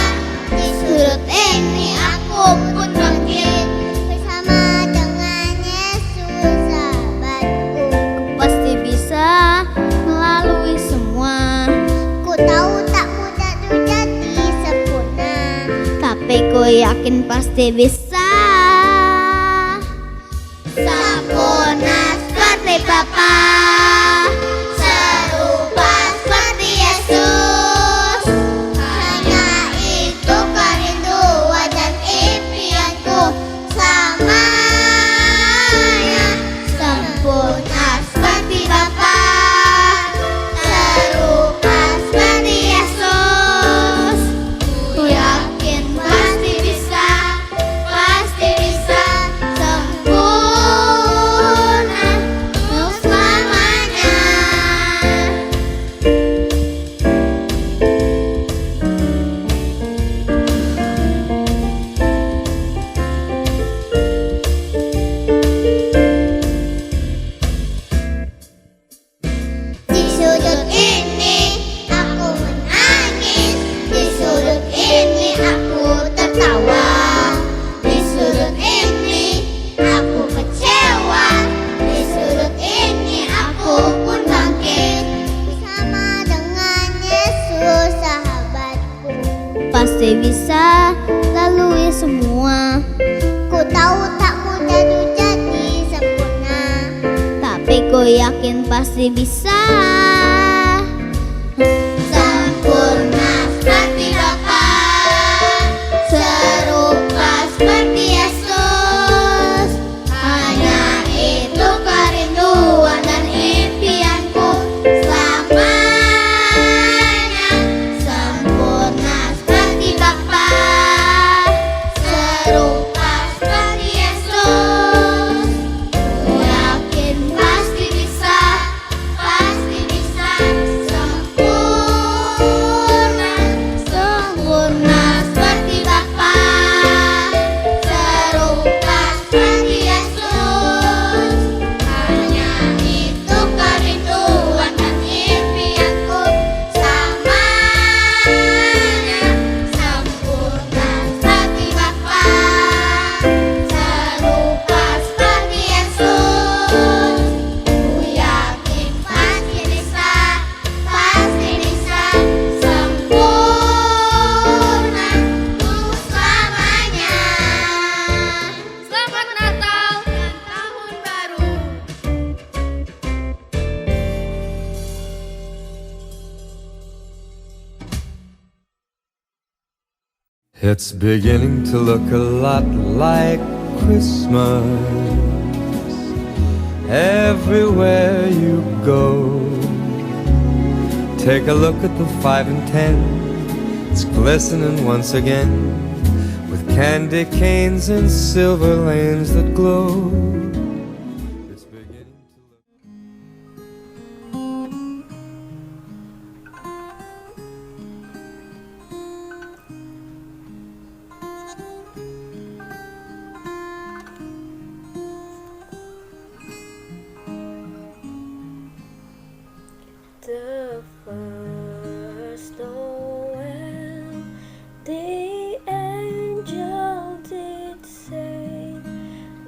G: di sudut ini aku pun bangkit bersama dengan Yesus sahabatku.
J: Pasti bisa melalui semua.
G: Ku tahu tak mudah terjadi yakin pasti bisa sempurna seperti Bapa, serupa seperti Yesus. Hanya itu kerinduan dan impianku selamanya. Sempurna seperti Bapa, serupa seperti Yesus. Ku yakin pasti bisa sempurna untuk selamanya. Di sudut ini aku menangis, di sudut ini aku tertawa, di sudut ini aku kecewa, di sudut ini aku pun bangkit bersama dengan Yesus sahabatku. Pasti bisa lalui semua. Ku tahu tak mudah untuk jadi sempurna, tapi ku yakin pasti bisa sempurna seperti Bapa, serupa seperti Yesus. Hanya itu kerinduan dan impianku selamanya. Sempurna seperti Bapa, serupa seperti Yesus. Ku yakin pasti bisa sempurna, sempurna seperti Bapa, serupa seperti Yesus. Hanya itu kerinduan dan impianku selamanya. Sempurna seperti Bapa, serupa seperti Yesus. Ku yakin pasti bisa sempurna untuk selamanya. Selamat Natal dan Tahun Baru.
J: It's beginning to look a lot like Christmas everywhere you go. Take a look at the 5 and 10. It's glistening once again with candy canes and silver lanes that glow. It's beginning to look.
F: The first Noel, the angel did say,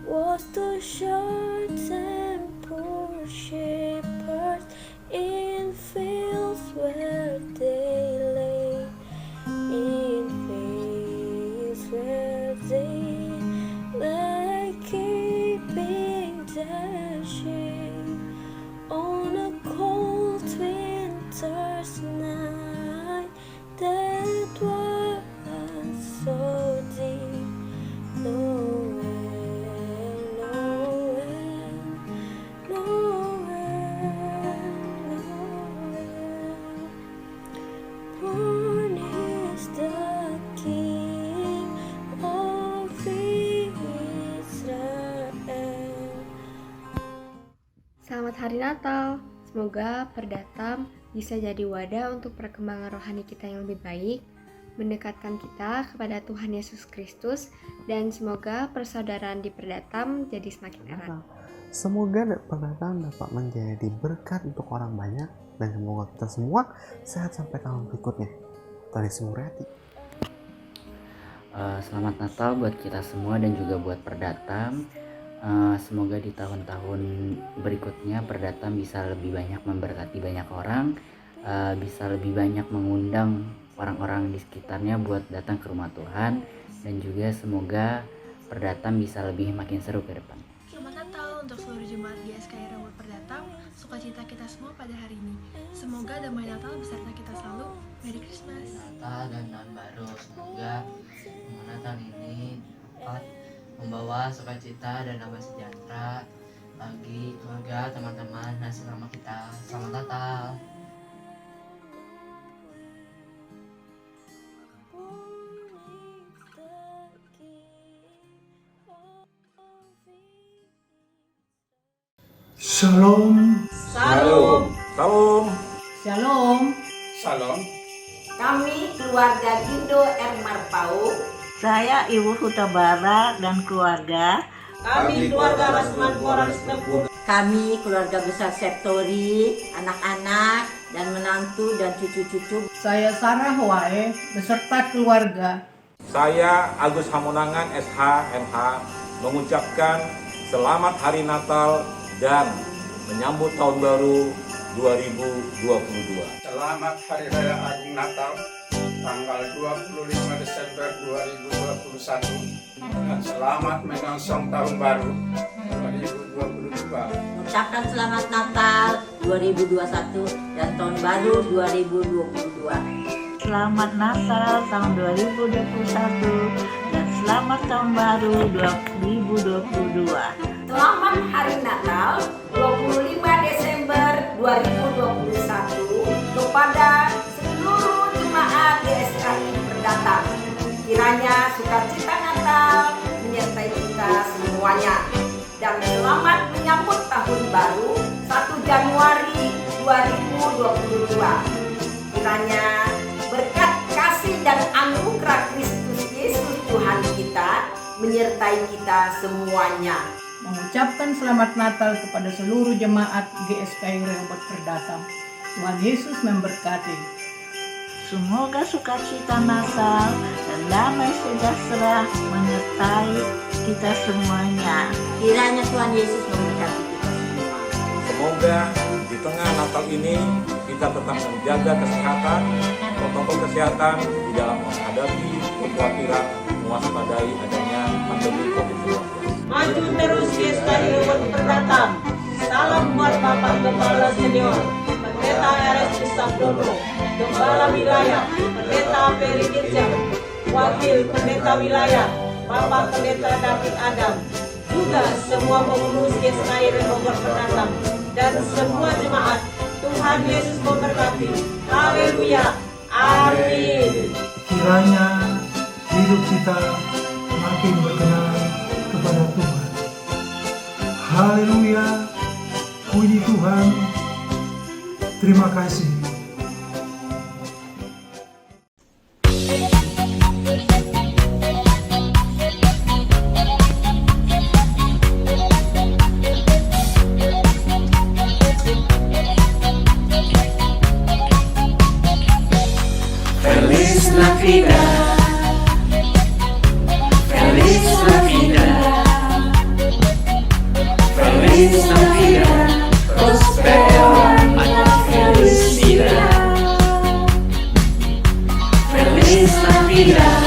F: was to shepherds and poor shepherds in fields where they lay, in fields where they lay, keeping their shade on a cold winter's night that was so deep. Noel, Noel, Noel, Noel. Born is the King of Israel.
K: Selamat Hari Natal. Semoga Perdatam bisa jadi wadah untuk perkembangan rohani kita yang lebih baik, mendekatkan kita kepada Tuhan Yesus Kristus, dan semoga persaudaraan di Perdatam jadi semakin erat.
L: Semoga Perdatam dapat menjadi berkat untuk orang banyak, dan semoga kita semua sehat sampai tahun berikutnya. Dari seluruh hati.
M: Selamat Natal buat kita semua dan juga buat Perdatam. Semoga di tahun-tahun berikutnya Perdatam bisa lebih banyak memberkati banyak orang, bisa lebih banyak mengundang orang-orang di sekitarnya buat datang ke rumah Tuhan, dan juga semoga Perdatam bisa lebih makin seru ke depan.
N: Selamat Natal untuk seluruh jemaat GSKI Reward Perdatam. Sukacita kita semua pada hari ini. Semoga damai Natal beserta kita selalu. Merry Christmas.
O: Natal dan tahun baru. Semoga Natal ini dapat membawa sukacita dan damai sejahtera bagi keluarga, teman-teman, dan sesama kita. Selamat Natal.
P: Shalom.
Q: Shalom.
P: Shalom.
Q: Shalom.
P: Shalom.
Q: Kami keluarga Gindo Ermarpau. Saya Ibu Hutabara dan keluarga. Kami keluarga Rasman Koran Stepun. Kami keluarga besar Septori, anak-anak dan menantu dan cucu-cucu.
R: Saya Sarah Wae beserta keluarga.
S: Saya Agus Hamonangan SH MH mengucapkan selamat Hari Natal dan menyambut Tahun Baru 2022.
P: Selamat Hari Raya Agung Natal tanggal 25 Desember 2021 dan selamat menyongsong Tahun Baru 2022.
Q: Mengucapkan selamat Natal 2021 dan Tahun Baru 2022. Selamat Natal tahun 2021 dan selamat Tahun Baru 2022.
T: Selamat Hari Natal 25 Desember 2021 kepada seluruh jemaat GSKI Perdatam. Kiranya sukacita Natal menyertai kita semuanya. Dan selamat menyambut Tahun Baru 1 Januari 2022. Kiranya berkat kasih dan anugerah Kristus Yesus Tuhan kita menyertai kita semuanya.
R: Mengucapkan selamat Natal kepada seluruh jemaat GSKI Reward Perdatam. Tuhan Yesus memberkati.
Q: Semoga sukacita Natal dan damai sejahtera menyertai kita semuanya. Kiranya Tuhan Yesus memberkati kita semua.
S: Semoga di tengah Natal ini kita tetap menjaga kesehatan, protokol kesehatan di dalam menghadapi kekhawatiran mewaspadai adanya pandemi COVID-19.
Q: Maju terus GSKI Reward Perdatam. Salam buat Bapak Gembala Senior, Pendeta RS Sabdono, Gembala Wilayah, Pendeta Peri Girja, Wakil Pendeta Wilayah, Bapak Pendeta David Adam, juga semua pengurus GSKI Reward Perdatam dan semua jemaat. Tuhan Yesus memberkati. Haleluya. Amin.
P: Kiranya hidup kita makin berkenan kepada Tuhan. Haleluya. Puji Tuhan. Terima kasih.
U: Feliz Navidad, Feliz Navidad, Feliz Navidad, prospero año felicidad. Feliz Navidad,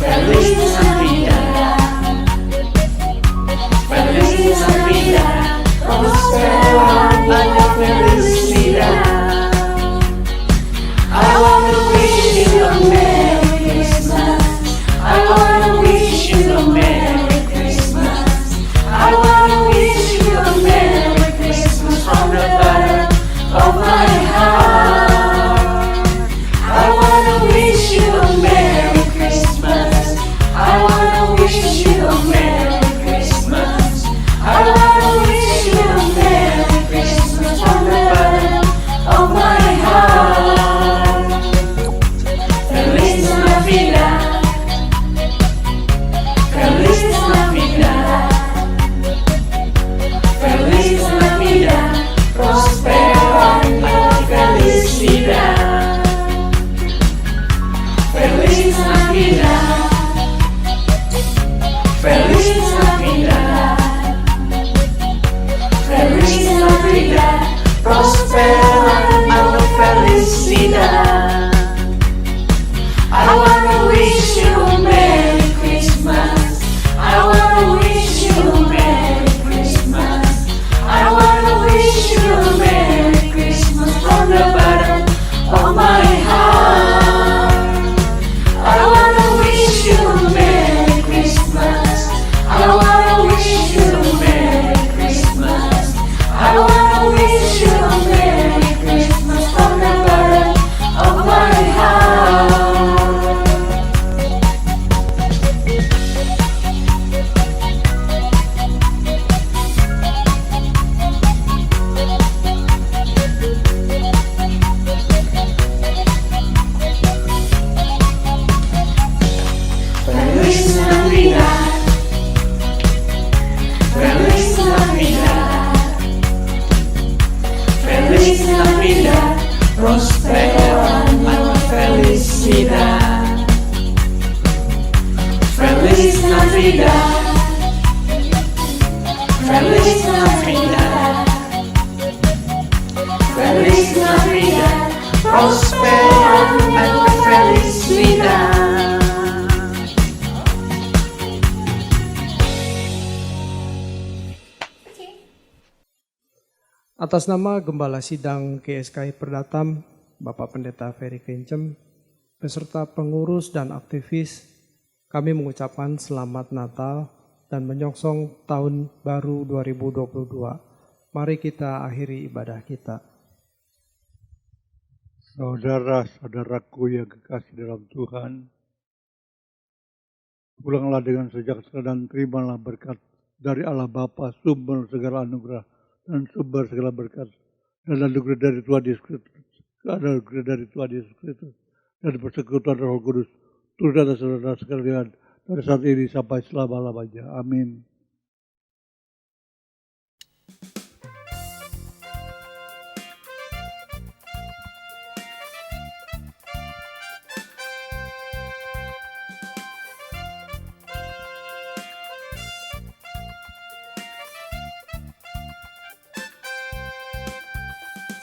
U: Feliz Navidad, Feliz Navidad, prospero año felicidad. I want to wish Navidad, prospero año felicidad. Feliz Navidad, Feliz Navidad, Feliz Navidad, prospero año felicidad.
D: Atas nama Gembala Sidang GSKI Perdatam, Bapak Pendeta Ferry Kencem, beserta pengurus dan aktivis, kami mengucapkan selamat Natal dan menyongsong tahun baru 2022. Mari kita akhiri ibadah kita.
B: Saudara-saudaraku yang kekasih dalam Tuhan, pulanglah dengan sejahtera dan terimalah berkat dari Allah Bapa, sumber segala anugerah dan sumber segala berkat, dan anugerah dari Tuhan Yesus Kristus, dan persekutuan Roh Kudus turut atas saudara sekalian dari saat ini sampai selama-lamanya. Amin.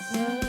F: So